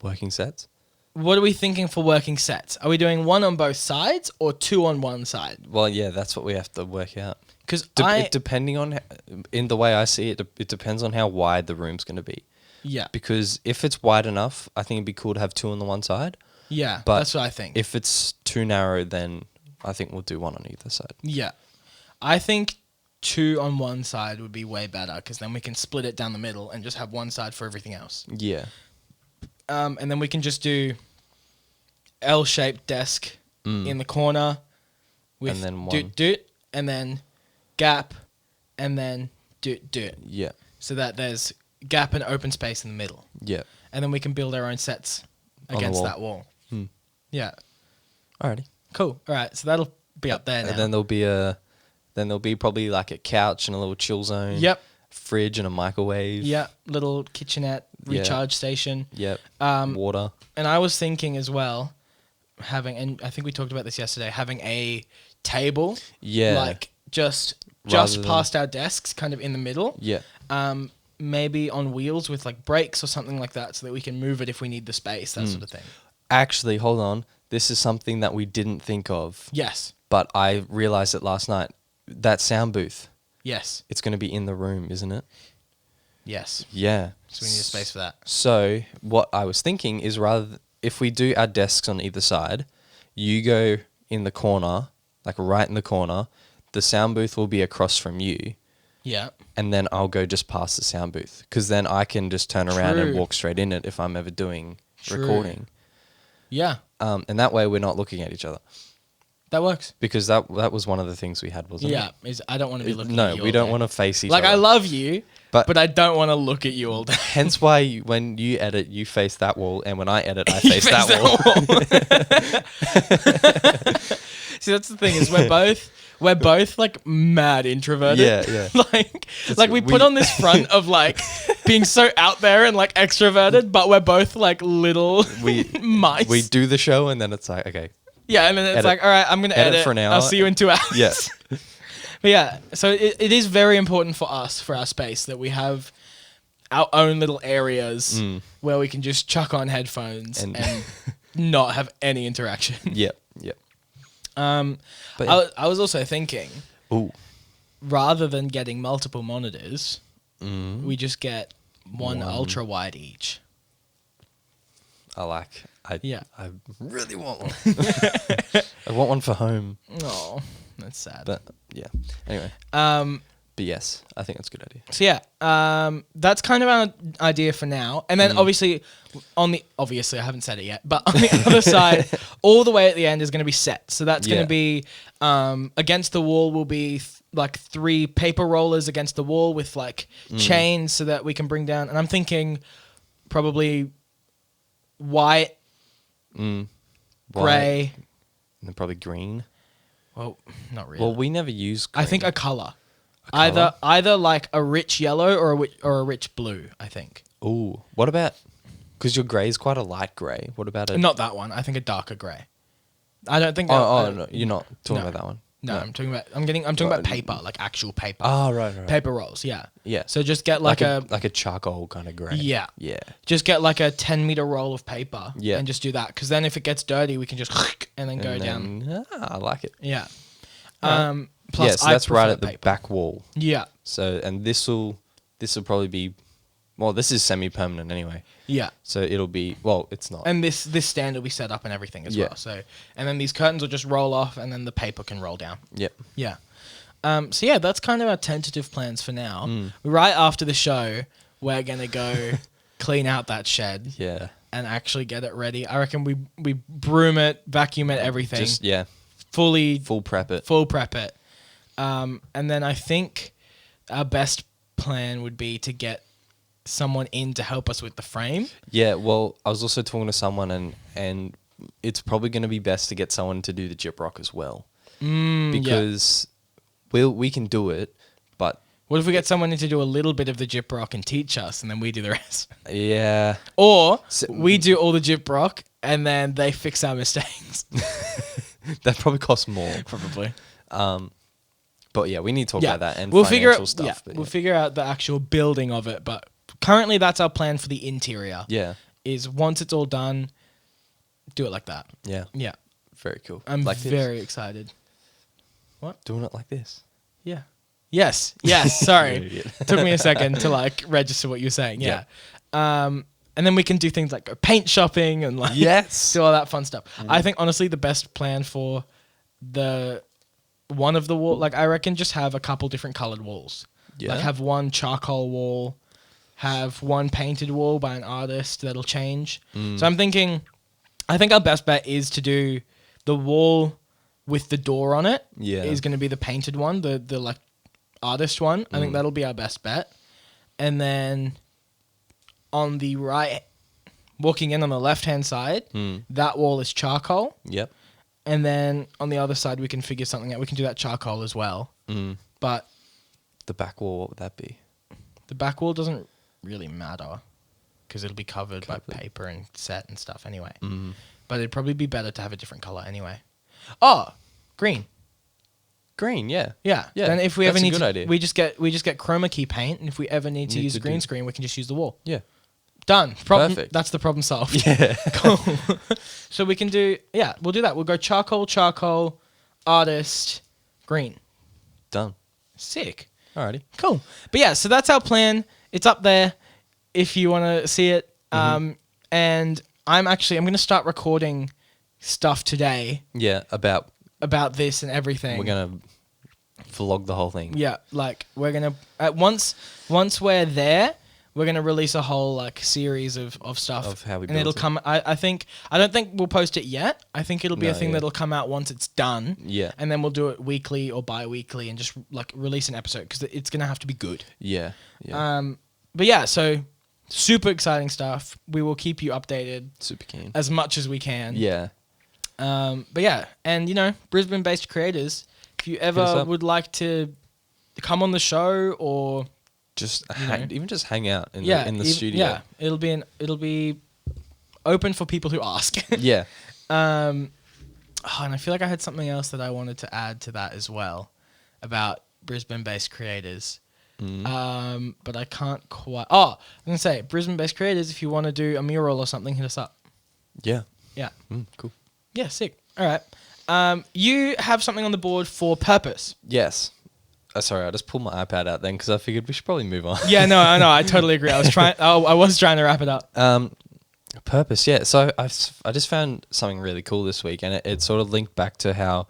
Working sets. what are we thinking for working sets? Are we doing one on both sides or two on one side? Well, yeah, that's what we have to work out. Because Depending on, in the way I see it, it depends on how wide the room's going to be. yeah, Because if it's wide enough, I think it'd be cool to have two on the one side. yeah, But that's what I think. If it's too narrow, then I think we'll do one on either side. Yeah, I think two on one side would be way better because then we can split it down the middle and just have one side for everything else. Yeah. And then we can just do L-shaped desk in the corner with And then one. doot, and then gap, and then doot. Yeah. So that there's gap and open space in the middle. Yeah. And then we can build our own sets On the against wall. that wall. Hmm. Yeah. Alrighty. Cool. All right. So that'll be up there now. And then there'll be probably like a couch and a little chill zone. Yep. Fridge and a microwave. Yep. Little kitchenette, Yeah. recharge station. Yep. Um, Water. And I was thinking as well, and I think we talked about this yesterday, having a table. Yeah. Like just Rather than- past our desks, kind of in the middle. Yeah. Maybe on wheels with like brakes or something like that so that we can move it if we need the space, that sort of thing. Actually, hold on. This is something that we didn't think of, Yes. but I realized it last night. That sound booth, Yes. it's going to be in the room, isn't it? Yes. Yeah. So we need a space for that. So what I was thinking is if we do our desks on either side, you go in the corner, like right in the corner, the sound booth will be across from you, Yeah. and then I'll go just past the sound booth because then I can just turn around and True. walk straight in it if I'm ever doing True. recording. Yeah. And that way we're not looking at each other That works. because that was one of the things we had, wasn't Yeah. it? I don't want to be looking No, at you. we all don't day. want to face each Like, other. I love you, But- but I don't want to look at you all day. Hence why when you edit, you face that wall, and when I edit, I face that wall. See, that's the thing is we're both like mad introverted. Yeah, yeah. like we put on this front of like being so out there and like extroverted, but we're both like little mice. We do the show, and then it's like, okay, yeah, and then it's edit- like, all right, I'm gonna edit for an hour. I'll see you in 2 hours. yeah, But yeah, so it is very important for us, for our space, that we have our own little areas where we can just chuck on headphones And- and not have any interaction. yep, yep. But I was also thinking, ooh, rather than getting multiple monitors, we just get one ultra wide each. I Yeah. I really want one. I want one for home, Oh, that's sad. but yeah. Anyway, but yes, I think that's a good idea. So yeah, that's kind of our idea for now. And then obviously I haven't said it yet, but on the other side, all the way at the end is going to be set. So that's going Yeah. to be against the wall will be like 3 paper rollers against the wall with like chains so that we can bring down. And I'm thinking probably white, White, grey. and then probably green. Well, not really. Well, we never use green. I think a color. colour? Either like a rich yellow or a rich blue, I think. Ooh, what about, because your grey is quite a light grey. What about a... Not that one. I think a darker grey. I don't think. no, you're not talking no. about that one. No, I'm talking about paper, like actual paper. Oh, right. Paper rolls, yeah. Yeah. So just get like a charcoal kind of grey. yeah. Yeah. Just get like a 10-meter roll of paper. Yeah. And just do that, because then if it gets dirty, we can just and then go And down. then- I like it. Yeah. Alright. Plus, Yeah, so I that's right prefer at the paper. back wall. Yeah. So, and this will probably be, well, this is semi-permanent anyway. Yeah. So it'll be, well, it's not. And this stand will be set up and everything as Yeah. well. So, and then these curtains will just roll off, and then the paper can roll down. Yep. Yeah. So yeah, that's kind of our tentative plans for now. Mm. Right after the show, we're gonna go clean out that shed Yeah. and actually get it ready. I reckon we broom it, vacuum it, everything, Just, yeah. fully Full prep it. full prep it. And then I think our best plan would be to get someone in to help us with the frame. Yeah, well, I was also talking to someone, and it's probably going to be best to get someone to do the gyp rock as well. Because we can do it, but What if we get someone in to do a little bit of the gyp rock and teach us, and then we do the rest? yeah. Or So- we do all the gyp rock, and then they fix our mistakes. That probably costs more. Probably. But yeah, we need to talk about that and we'll financial figure out, stuff. Yeah, but we'll figure out the actual building of it. But currently, that's our plan for the interior. yeah, Is once it's all done, do it like that. yeah, Yeah, very cool. I'm like this. very excited. Doing it like this. Yeah. Yes. Sorry, Idiot. took me a second to like register what you were saying. Yeah. And then we can do things like go paint shopping and like Yes. do all that fun stuff. I think honestly the best plan for the one of the wall, like I reckon just have a couple different colored walls. Yeah. Like have one charcoal wall, have one painted wall by an artist that'll change. So I'm thinking, I think our best bet is to do the wall with the door on it. Yeah. Is going to be the painted one, the like artist one. I think that'll be our best bet. And then on the right, walking in on the left-hand side, that wall is charcoal. Yep. And then on the other side, we can figure something out. We can do that charcoal as well. But The back wall, what would that be? the back wall doesn't really matter because it'll be covered by paper and set and stuff anyway. But it'd probably be better to have a different color anyway. Oh, green. Green, yeah. Yeah. Yeah, Then if we that's ever a need good to, idea. we just get chroma key paint, and if we ever need to Need use to a green do- screen, we can just use the wall. Yeah. Done. Problem. Perfect. That's the problem solved. Yeah. Cool. So we can do. Yeah, we'll do that. We'll go charcoal, artist, green. Done. Sick. Alrighty. Cool. But yeah, so that's our plan. It's up there if you want to see it. And I'm going to start recording stuff today Yeah, about this and everything. we're going to vlog the whole thing. Yeah, like we're gonna once we're there, we're gonna release a whole like series of stuff Of how we and built it'll it. come. I don't think we'll post it yet. I think it'll be a No, thing yeah. that'll come out once it's done. Yeah. and then we'll do it weekly or bi-weekly and just like release an episode because it's gonna have to be good. Yeah. Yeah. But yeah, so super exciting stuff. We will keep you updated Super keen. as much as we can. Yeah. But yeah, and Brisbane-based creators, if you us ever up. would like to come on the show or Just know. even just hang out in yeah, the ev- studio. Yeah, it'll be open for people who ask. Yeah. And I feel like I had something else that I wanted to add to that as well about Brisbane-based creators. But I can't quite. Oh, I'm gonna say Brisbane-based creators. If you want to do a mural or something, hit us up. Yeah. Yeah. Cool. Yeah, sick. All right. You have something on the board for purpose. Yes. Sorry, I just pulled my iPad out then because I figured we should probably move on. Yeah, no, I know. I totally agree. I was trying. I was trying to wrap it up. Purpose, yeah. So I just found something really cool this week, and it sort of linked back to how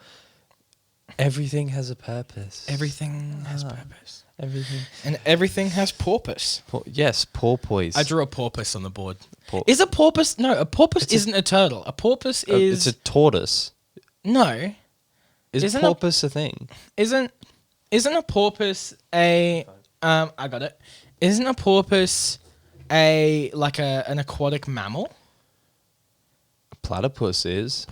everything has a purpose. Everything has purpose. Everything. And everything has porpoise. Yes, porpoise. I drew a porpoise on the board. Is Is a porpoise? No, a porpoise isn't a turtle. A porpoise is it's a tortoise. no. Is Isn't porpoise a thing? Isn't a porpoise a? I got it. Isn't a porpoise an aquatic mammal? Platypus is.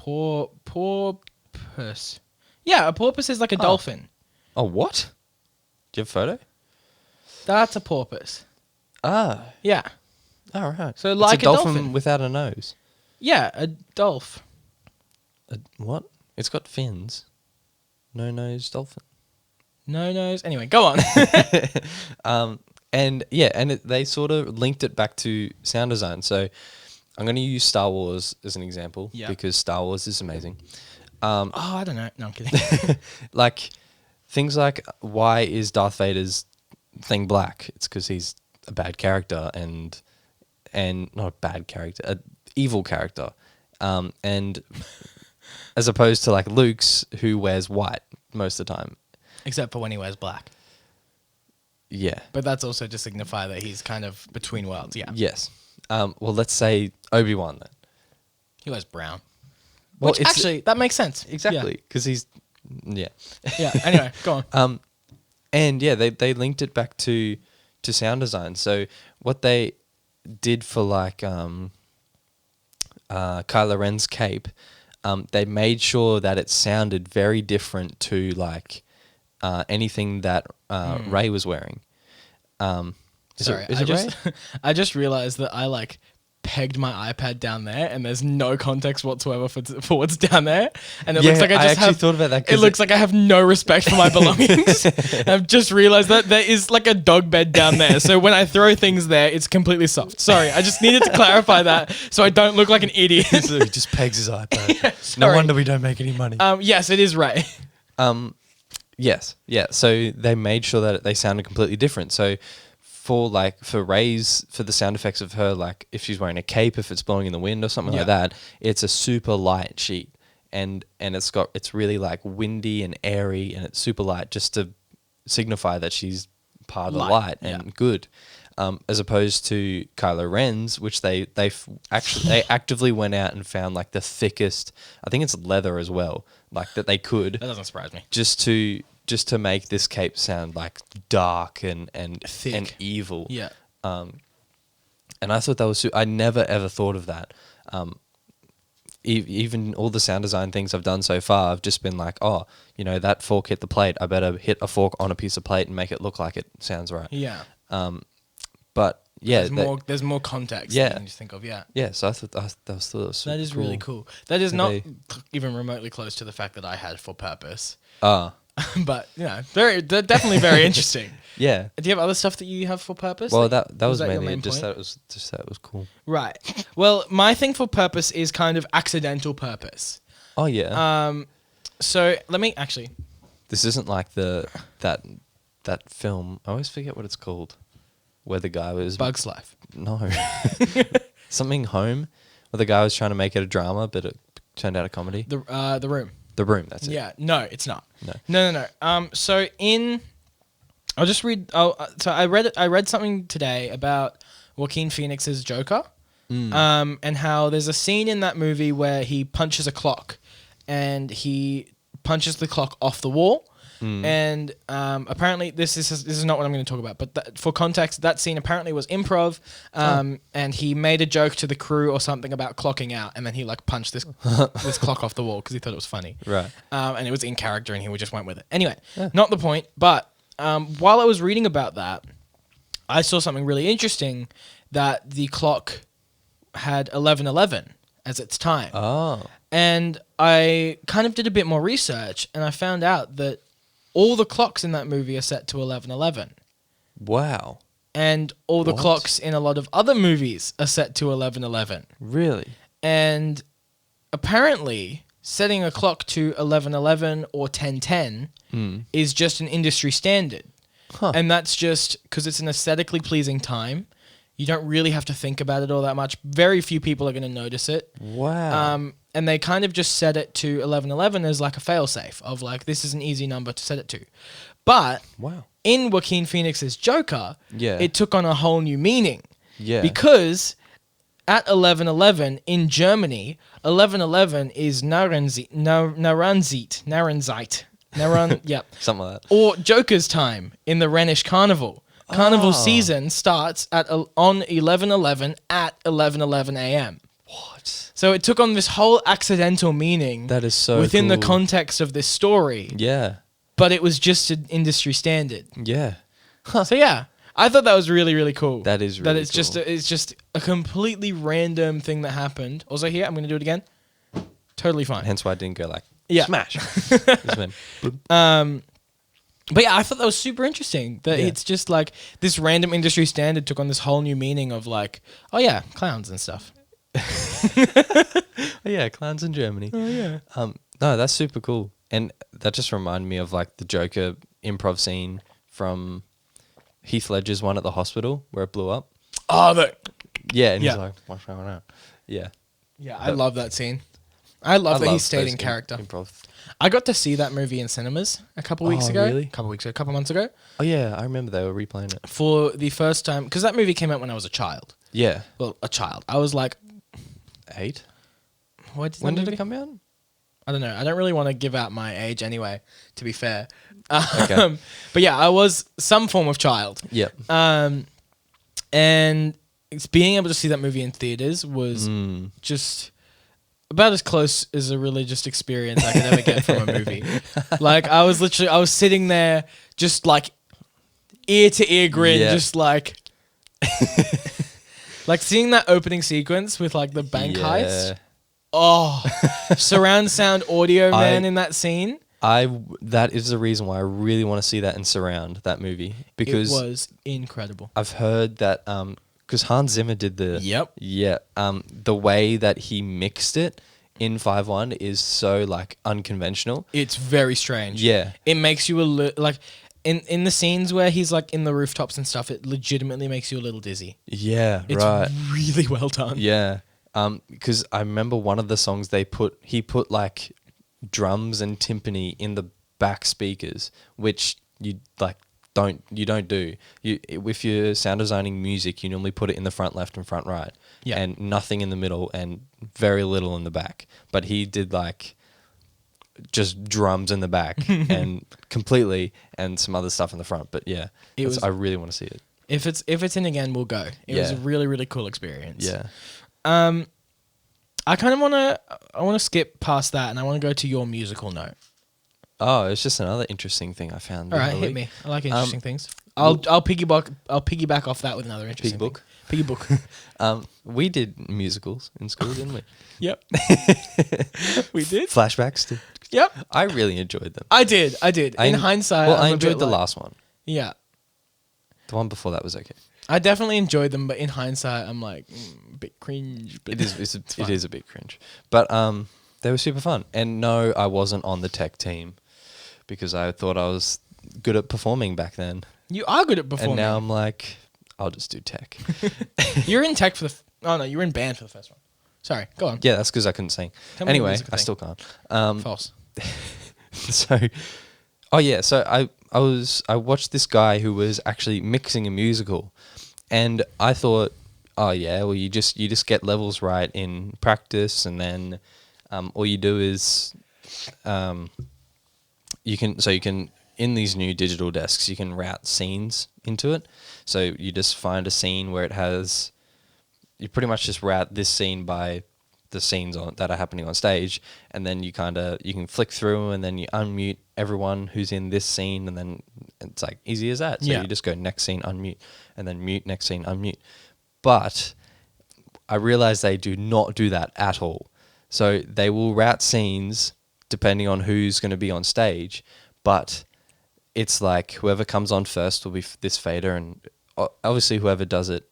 Porpoise. Yeah, a porpoise is like a dolphin. Oh, what? Do you have a photo? That's a porpoise. Ah, Yeah. all right. So It's like a a dolphin, dolphin. without a nose. Yeah, a dolphin. What? It's got fins. No nose dolphin. No nose. Anyway, go on. And yeah, and they sort of linked it back to sound design. So I'm going to use Star Wars as an example because Star Wars is amazing. Oh, I don't know. No, I'm kidding. Like things like, why is Darth Vader's thing black? It's because he's a bad character and not a bad character, a evil character. And as opposed to like Luke's, who wears white most of the time. Except for when he wears black. Yeah. But that's also to signify that he's kind of between worlds. Yeah. Yes. Well, let's say Obi-Wan then. He wears brown. Well, Which it's- actually, that makes sense. Exactly, because he's, yeah. Yeah. Anyway, go on. And yeah, they linked it back to sound design. So what they did for like Kylo Ren's cape, they made sure that it sounded very different to like anything that Rey was wearing. Is Sorry, it Rey? I just realized that I like pegged my iPad down there, and there's no context whatsoever for what's down there, and it Yeah, looks like I just actually thought about that. It looks like I have no respect for my belongings. I've just realized that there is like a dog bed down there, so when I throw things there, it's completely soft. Sorry, I just needed to clarify that so I don't look like an idiot. So he just pegs his iPad. No Sorry. wonder we don't make any money. Yes, it is Ray. Yes, yeah. So they made sure that they sounded completely different. So for the sound effects of her, like if she's wearing a cape, if it's blowing in the wind or something like that, it's a super light sheet, and it's really like windy and airy, and it's super light just to signify that she's part of the light and good. As opposed to Kylo Ren's, which they actively went out and found like the thickest, I think it's leather as well, like that they could. That doesn't surprise me. Just to make this cape sound like dark and Thick. and evil. Yeah. And I thought that was I never ever thought of that. Even all the sound design things I've done so far, I've just been like, oh, that fork hit the plate. I better hit a fork on a piece of plate and make it look like it sounds right. Yeah. But yeah, there's more context Yeah. than you just think of. Yeah. yeah. So I thought that was super That is cool. really cool. That is So not they- even remotely close to the fact that I had for purpose. Ah, But they're definitely very interesting. yeah. Do you have other stuff that you have for purpose? Well, Like, that was that your mainly main it. Just point? that it was cool. Right. Well, my thing for purpose is kind of accidental purpose. Oh yeah. So let me actually. This isn't like that film. I always forget what it's called, where the guy was Bug's Life. No, something Home, where the guy was trying to make it a drama, but it turned out a comedy. The Room. The Room. That's it. Yeah. No, it's not. No. No. So I'll just read. So I read something today about Joaquin Phoenix's Joker, and how there's a scene in that movie where he punches a clock, and he punches the clock off the wall. And apparently this is not what I'm going to talk about, but for context, that scene apparently was improv, and he made a joke to the crew or something about clocking out, and then he like punched this clock off the wall because he thought it was funny, Right. and it was in character, and he just went with it. Anyway, not the point. But while I was reading about that, I saw something really interesting, that the clock had 11:11 as its time. Oh. And I kind of did a bit more research, and I found out that all the clocks in that movie are set to 11:11. Wow. And all the What? clocks in a lot of other movies are set to 11:11. Really? And apparently, setting a clock to 11:11 or 10:10 is just an industry standard. Huh. And that's just because it's an aesthetically pleasing time. You don't really have to think about it all that much. Very few people are going to notice it. Wow. And they kind of just set it to 11:11 as like a failsafe of like, this is an easy number to set it to. But Wow. in Joaquin Phoenix's Joker, Yeah. it took on a whole new meaning. Yeah. Because at 11:11 in Germany, 11:11 is Narrensight. Yep. Something like that. Or Joker's time in the Rhenish Carnival. Carnival season starts on 11:11 at 11:11 a.m. What? So it took on this whole accidental meaning That is so within the cool. context of this story, Yeah. but it was just an industry standard. Yeah. So yeah, I thought that was really, really cool. That is that really it's cool. it's just a completely random thing that happened. Also here, I'm going to do it again. Totally fine. Hence why I didn't go like Yeah. smash. Just went, boop. But yeah, I thought that was super interesting. That Yeah. it's just like this random industry standard took on this whole new meaning of like, oh yeah, clowns and stuff. Oh, yeah, clowns in Germany. Oh yeah. No, that's super cool. And that just reminded me of like the Joker improv scene from Heath Ledger's one at the hospital where it blew up. Oh, Yeah, and Yeah. he's like, what's going on? Yeah. yeah, I love that scene. I love that he stayed those in character. Improv. I got to see that movie in cinemas a couple weeks Oh, ago. really? A couple months ago. Oh, yeah, I remember they were replaying it. For the first time, because that movie came out when I was a child. Yeah. Well, a child. I was like, 8? when did it come out? I don't know. I don't really want to give out my age anyway, to be fair. Okay. But yeah, I was some form of child. Yep. And it's being able to see that movie in theaters was just about as close as a religious experience I could ever get from a movie. Like I was sitting there just like ear to ear grin, Yeah. just like Like seeing that opening sequence with like the bank heist. Yeah. Oh, surround sound audio, man, in that scene. That is the reason why I really want to see that in surround, that movie, because It was incredible. I've heard that because Hans Zimmer did the the way that he mixed it in 5.1 is so like unconventional. It's very strange. Yeah, It makes you like in the scenes where he's like in the rooftops and stuff. It legitimately makes you a little dizzy. yeah, It's right. really well done. Yeah, because I remember one of the songs he put like drums and timpani in the back speakers, which you like don't do. If you're sound designing music, you normally put it in the front left and front right, and nothing in the middle and very little in the back. But he did like just drums in the back and completely, and some other stuff in the front. But yeah, I really want to see it. If it's in again, we'll go. It was a really, really cool experience. Yeah. I kind of want to skip past that, and I want to go to your musical note. Oh, it's just another interesting thing I found. All right, hit me. I like interesting things. I'll piggyback off that with another interesting thing. Piggy book. We did musicals in school, didn't we? Yep. We did. Flashbacks. Yep. I really enjoyed them. I did. In hindsight, I enjoyed the last one. Yeah. The one before that was okay. I definitely enjoyed them, but in hindsight, I'm like a bit cringe. But it is a bit cringe, but they were super fun. And no, I wasn't on the tech team because I thought I was good at performing back then. You are good at performing, and now I'm like, I'll just do tech. You're in tech for oh no, you were in band for the first one. Sorry, go on. Yeah, that's because I couldn't sing. Anyway, I still can't. False. So, oh yeah, so I watched this guy who was actually mixing a musical, and I thought, oh yeah, well you just get levels right in practice, and then all you do is you can in these new digital desks you can route scenes into it. So you just find a scene where you pretty much just route this scene by the scenes that are happening on stage, and then you can flick through, and then you unmute everyone who's in this scene, and then it's like easy as that. So you just go next scene, unmute, and then mute, next scene, unmute. But I realized they do not do that at all. So they will route scenes depending on who's going to be on stage, but it's like whoever comes on first will be this fader, and obviously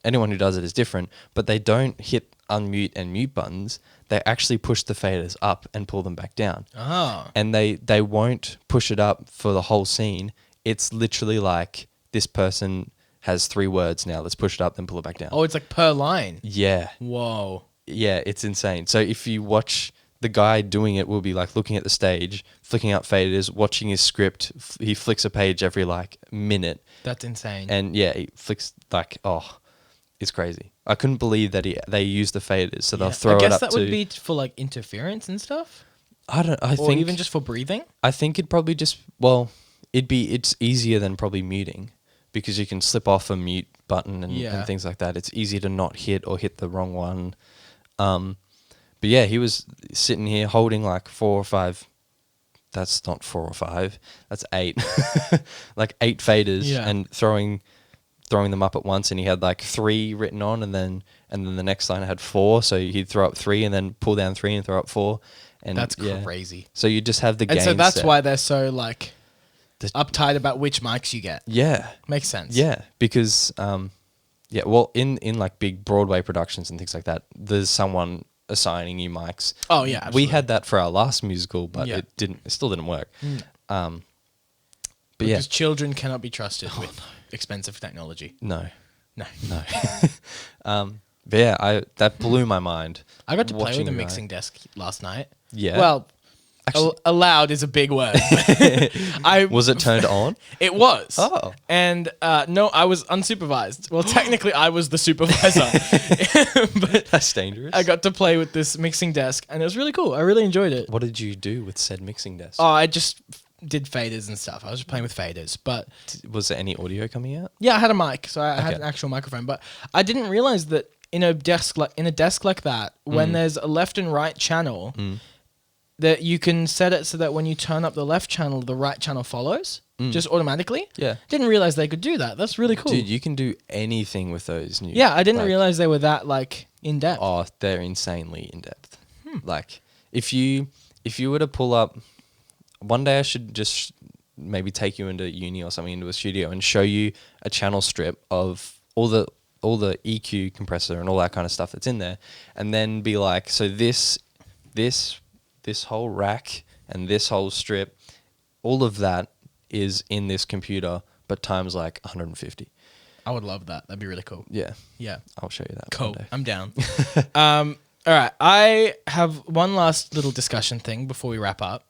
anyone who does it is different, but they don't hit unmute and mute buttons. They actually push the faders up and pull them back down. Oh. And they won't push it up for the whole scene. It's literally like this person has 3 words now. Let's push it up, then pull it back down. Oh, it's like per line. Yeah. Whoa. Yeah, it's insane. So if you watch, the guy doing it will be like looking at the stage, flicking up faders, watching his script. He flicks a page every like minute. That's insane. And yeah, he flicks like, it's crazy. I couldn't believe that they use the faders, so they'll throw it up to... I guess that would be for like interference and stuff? I think... Or even just for breathing? I think it'd probably just... Well, it's easier than probably muting, because you can slip off a mute button and things like that. It's easy to not hit the wrong one. But yeah, he was sitting here holding like 4 or 5... That's not 4 or 5. That's 8. Like 8 faders and throwing them up at once, and he had like 3 written on, and then the next line had 4, so he'd throw up 3 and then pull down 3 and throw up 4. And that's crazy. So you just have the game. And so that's why they're so like uptight about which mics you get. Yeah. Makes sense. Yeah, because well, in like big Broadway productions and things like that, there's someone assigning you mics. Oh yeah, absolutely. We had that for our last musical, but it still didn't work. But because children cannot be trusted with expensive technology. No. But yeah, that blew my mind. I got to play with a mixing desk last night. Yeah. Well, actually, allowed is a big word. Was it turned on? It was. Oh. And no, I was unsupervised. Well, technically, I was the supervisor. But that's dangerous. I got to play with this mixing desk, and it was really cool. I really enjoyed it. What did you do with said mixing desk? Oh, I just did faders and stuff. I was just playing with faders, but was there any audio coming out? Yeah, I had a mic, so I had an actual microphone. But I didn't realize that in a desk like that, when there's a left and right channel, that you can set it so that when you turn up the left channel, the right channel follows. just automatically. Yeah. Didn't realize they could do that. That's really cool. Dude, you can do anything with those new. Yeah, I didn't like, realize they were that like in depth. Oh, they're insanely in depth. Like if you were to pull up, one day I should just maybe take you into uni or something, into a studio, and show you a channel strip of all the EQ compressor and all that kind of stuff that's in there, and then be like, so this whole rack and this whole strip, all of that is in this computer, but times like 150. I would love that. That'd be really cool. Yeah. Yeah. I'll show you that. Cool. One day. I'm down. All right. I have one last little discussion thing before we wrap up.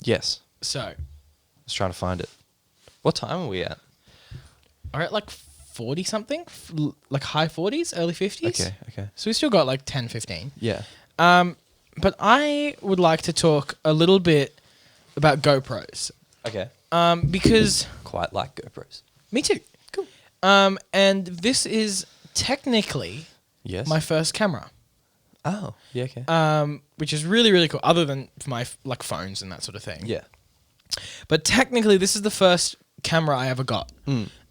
Yes. So, I was trying to find it. What time are we at? we're at like 40 something, like high 40s, early 50s. Okay. So we still got like 10, 15. Yeah. But I would like to talk a little bit about GoPros. Okay. Because Quite like GoPros. me too. Cool. And this is technically Yes. my first camera. Oh. Yeah. Okay. Which is really, really cool, other than for my like phones and that sort of thing. Yeah. But technically, this is the first camera I ever got.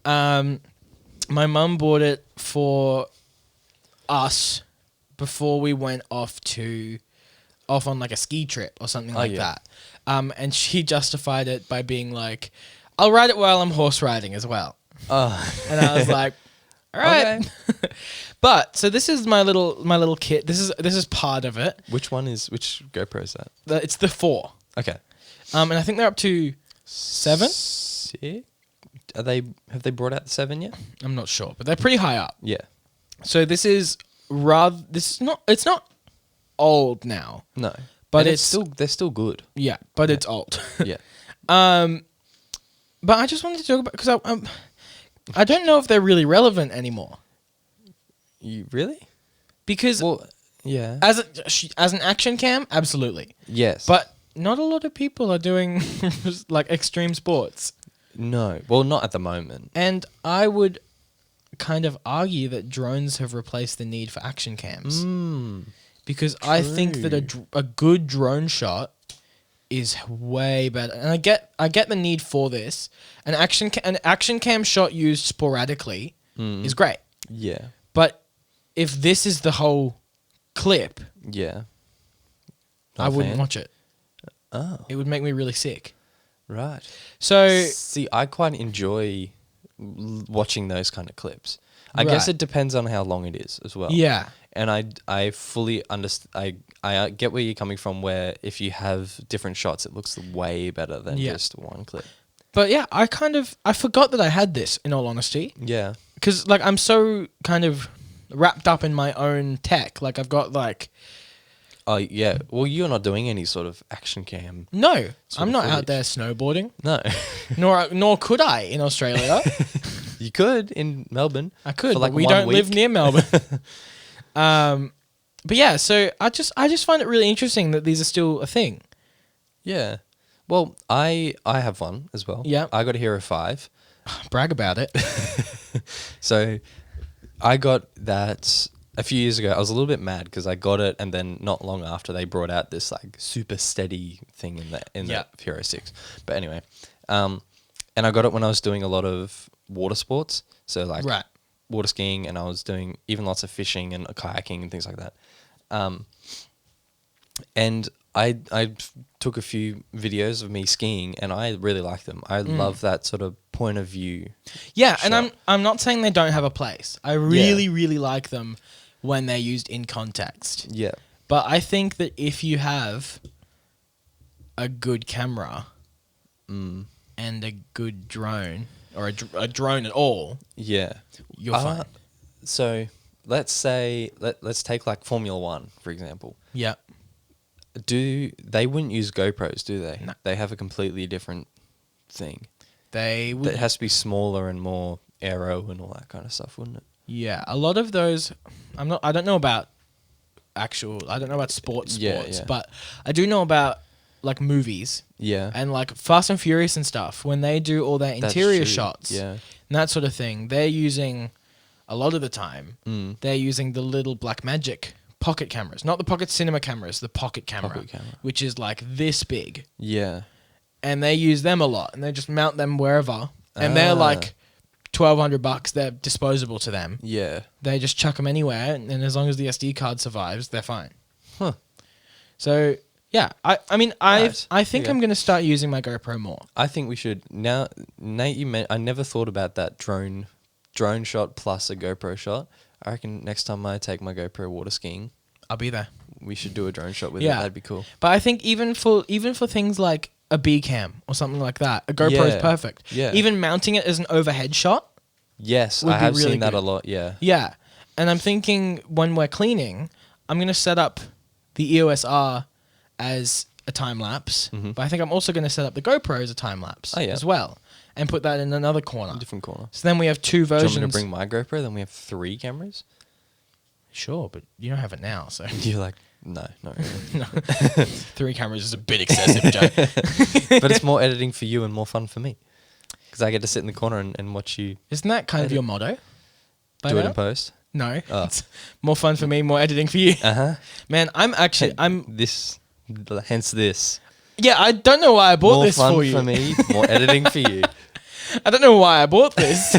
My mum bought it for us before we went off on like a ski trip or something like that. And she justified it by being like, I'll ride it while I'm horse riding as well. Oh. And I was like, all right. Okay. But so this is my little kit. This is part of it. Which GoPro is that? It's the 4. Okay. And I think they're up to 7. Sick. Have they brought out the 7 yet? I'm not sure, but they're pretty high up. Yeah. So it's not old now. No. But And they're still good. Yeah, but it's old. Yeah. But I just wanted to talk about, because I don't know if they're really relevant anymore. You really? Because yeah. as an action cam, absolutely. Yes. But not a lot of people are doing like extreme sports. No. Well, not at the moment. And I would kind of argue that drones have replaced the need for action cams. Because I think that a good drone shot is way better. And I get the need for this. An action cam shot used sporadically is great. Yeah. But if this is the whole clip, Yeah. I wouldn't watch it. Oh. It would make me really sick. Right. So See, I quite enjoy watching those kind of clips. I Right. guess it depends on how long it is as well. yeah. And I fully understand. I get where you're coming from, where if you have different shots, it looks way better than Yeah. just one clip. But yeah, I forgot that I had this, in all honesty. Yeah. Because like I'm so kind of wrapped up in my own tech. Like I've got like... Oh, yeah. Well, you're not doing any sort of action cam. No, I'm of not out footage. there snowboarding. No. Nor could I in Australia. You could in Melbourne. I could, for like but we 1 don't live week. near Melbourne. But yeah, so I just find it really interesting that these are still a thing. Yeah. Well, I have one as well. Yeah. I got a Hero 5. Brag about it. So I got that a few years ago. I was a little bit mad because I got it, and then not long after they brought out this like super steady thing in the Hero 6. But anyway, and I got it when I was doing a lot of water sports. So like Right. water skiing, and I was doing even lots of fishing and kayaking and things like that. And I took a few videos of me skiing, and I really like them. I love that sort of point of view. Yeah, and shot. I'm not saying they don't have a place. I really, really like them when they're used in context. Yeah. But I think that if you have a good camera and a good drone, or a drone at all, Yeah. you're fine. So let's say let's take like Formula 1 for example. Yeah. They wouldn't use GoPros, do they? No. They have a completely different thing. They would. It has to be smaller and more aero and all that kind of stuff, wouldn't it? Yeah, a lot of those. I don't know about sports, Yeah. but I do know about like movies Yeah. and like Fast and Furious and stuff. When they do all their That's interior true. shots, Yeah. and that sort of thing, they're using a lot of the time. They're using the little Blackmagic pocket cameras, not the pocket cinema cameras, the pocket camera, Pocket camera. which is like this big. Yeah. and they use them a lot, and they just mount them wherever, and they're like $1,200. They're disposable to them. Yeah. They just chuck them anywhere, and as long as the SD card survives, they're fine. Huh. So yeah, I mean, Nice. I think Okay. I'm gonna start using my GoPro more. I think we should now. Nate, I never thought about that drone shot plus a GoPro shot. I reckon next time I take my GoPro water skiing, I'll be there. we should do a drone shot with it. Yeah. That'd be cool. But I think even for things like a B cam or something like that, a GoPro is Yeah. perfect. Yeah. Even mounting it as an overhead shot. Yes, Would I be have really seen that good. a lot. Yeah. Yeah. And I'm thinking when we're cleaning, I'm going to set up the EOS R as a time lapse, but I think I'm also going to set up the GoPro as a time lapse Oh, yeah. as well and put that in another corner. Different corner. So then we have two Do you versions. want me to bring my GoPro? Then we have 3 cameras. Sure, but you don't have it now, so You're like, no. no. 3 cameras is a bit excessive, Joe. But it's more editing for you and more fun for me. Because I get to sit in the corner and watch you Isn't that kind of Edit. your motto? by do it now? in post. No. Oh. It's more fun for me, more editing for you. Uh-huh. Man, I'm Hence this. yeah, I don't know why I bought More this fun for you. for me, more editing for you. I don't know why I bought this.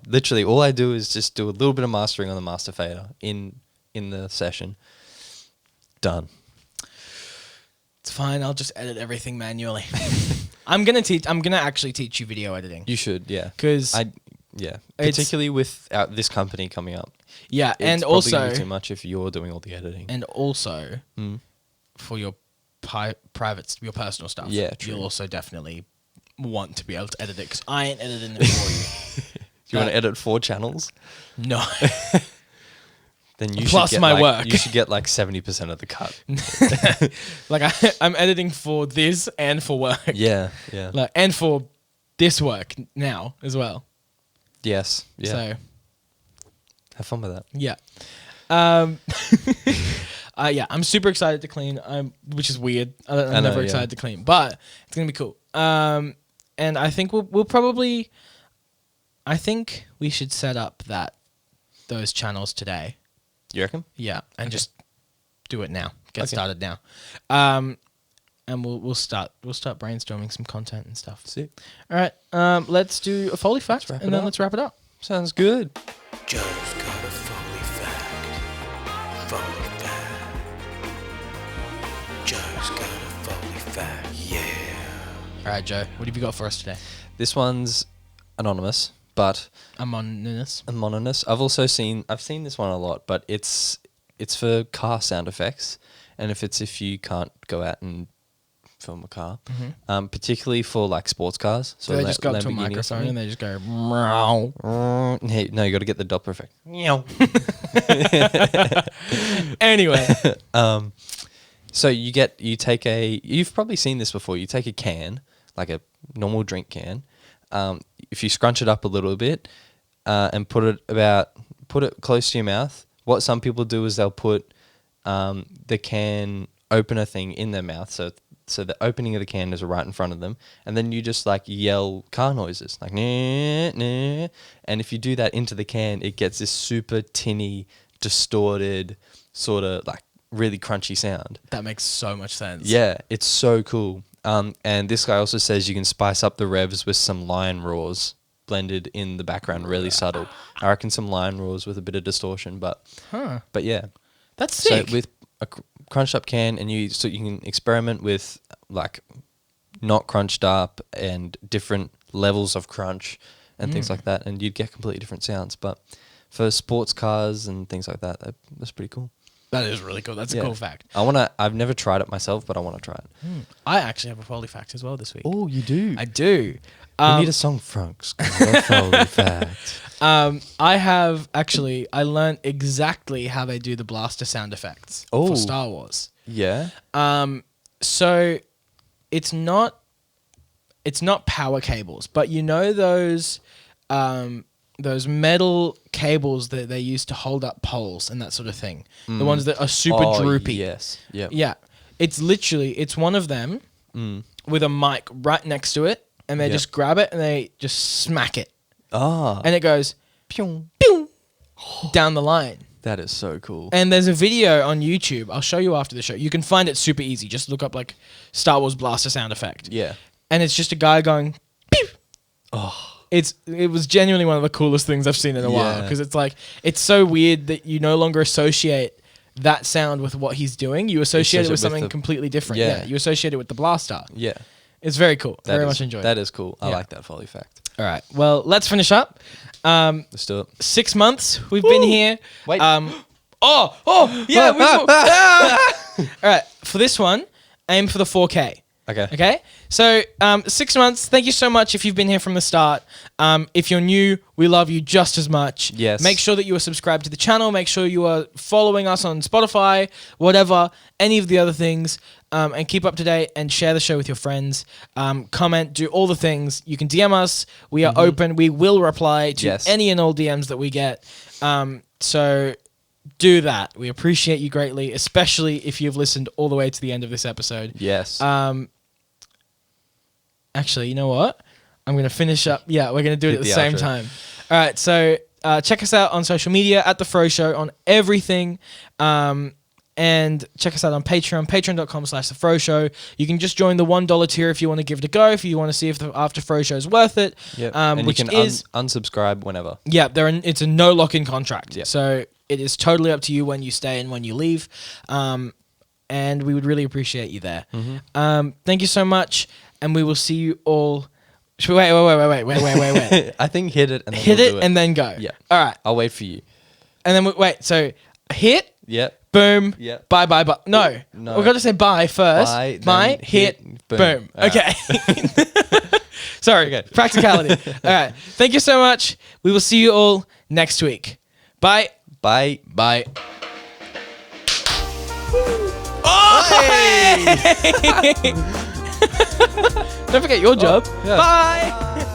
Literally all I do is just do a little bit of mastering on the master fader in the session. Done. It's fine, I'll just edit everything manually. I'm gonna actually teach you video editing. You should, yeah. Because Yeah, It's- particularly with this company coming up. yeah, It's and probably gonna also be too much if you're doing all the editing. Mm. for your your personal stuff. Yeah, true. You'll also definitely want to be able to edit it because I ain't editing it for you. Do you want to edit 4 channels? No. Then you Plus should get my like, work. You should get like 70% of the cut. Like I'm editing for this and for work. Yeah, yeah. Like, and for this work now as well. Yes, yeah. So Have fun with that. yeah. Yeah, I'm super excited to clean. Which is weird. I'm I know, never yeah. excited to clean, but it's gonna be cool. And I think we'll probably. I think we should set up those channels today. You reckon? Yeah, and just do it now. Get Okay. started now. And we'll start brainstorming some content and stuff. Sick. All right. Let's do a Foley fact, wrap it and then up. let's wrap it up. Sounds good. Joe's got a Foley fact. Foley fact. Joe's got a Foley fact. Yeah. All right, Joe. What have you got for us today? This one's anonymous, but I'm on this. anonymous. I've seen this one a lot, but it's for car sound effects, and if you can't go out and film a car, particularly for like sports cars. So they just go up to a Lamborghini or microphone something. and they just go. Meow. Hey, no, you got to get the Doppler effect. Anyway, So you've probably seen this before. You take a can, like a normal drink can. If you scrunch it up a little bit and put it close to your mouth, what some people do is they'll put the can opener thing in their mouth, so the opening of the can is right in front of them, and then you just like yell car noises like nah, nah. And if you do that into the can, it gets this super tinny, distorted, sort of like really crunchy sound. that makes so much sense. Yeah, it's so cool. And this guy also says you can spice up the revs with some lion roars blended in the background, really subtle. I reckon some lion roars with a bit of distortion, but yeah. That's sick. So with a crunched up can, and you can experiment with like not crunched up and different levels of crunch and things like that, and you'd get completely different sounds. But for sports cars and things like that, that's pretty cool. That is really cool. That's a Yeah. cool fact. I've never tried it myself, but I want to try it. I actually have a Foley fact as well this week. Oh, you do? I do. We need a song, Frank's Foley Fact. I learned exactly how they do the blaster sound effects Oh. for Star Wars. Yeah? So it's not power cables, but you know those metal cables that they use to hold up poles and that sort of thing. The ones that are super droopy. Yes. Yep. Yeah. It's one of them with a mic right next to it, and they Yep. just grab it and they just smack it. Ah. And it goes Pyong. pew, down the line. That is so cool. And there's a video on YouTube. I'll show you after the show. You can find it super easy. Just look up like Star Wars blaster sound effect. Yeah. And it's just a guy going, pew! Oh. It was genuinely one of the coolest things I've seen in a while, because it's like, it's so weird that you no longer associate that sound with what he's doing. You associate it with something completely different. Yeah. You associate it with the blaster. Yeah. It's very cool. That Very is- much enjoyed. That is cool. I Yeah. like that Foley fact. All right. Well, let's finish up. Let's do it. 6 months we've been here. Wait. Yeah. All right. For this one, aim for the 4K. Okay. Okay. So 6 months. Thank you so much if you've been here from the start. If you're new, we love you just as much. Yes. Make sure that you are subscribed to the channel. Make sure you are following us on Spotify, whatever, any of the other things, and keep up to date and share the show with your friends. Comment, do all the things. You can DM us. We are open. We will reply to Yes. any and all DMs that we get. So do that. We appreciate you greatly, especially if you've listened all the way to the end of this episode. Yes. Actually, you know what? I'm going to finish up. Yeah, we're going to do it Hit at the the same outro. time. All right, so check us out on social media at The Froe Show on everything. And check us out on Patreon, patreon.com/The Froe Show. You can just join the $1 tier if you want to give it a go, if you want to see if the After Froe Show is worth it. Yep. And which you can is... unsubscribe whenever. Yeah, it's a no lock-in contract. Yeah. So it is totally up to you when you stay and when you leave. And we would really appreciate you there. Thank you so much, and we will see you all. Wait. I think hit it and then Hit we'll it do it and then go. Yeah. All right. I'll wait for you. And then wait. So hit, Yep. boom, Yep. bye. No. No. We've got to say bye first. Bye, Bye, then hit, hit, boom. boom. All right. Okay. Sorry. Okay. Practicality. All right. Thank you so much. We will see you all next week. Bye. Bye. Bye. Oh! Don't forget your job. yeah. Bye.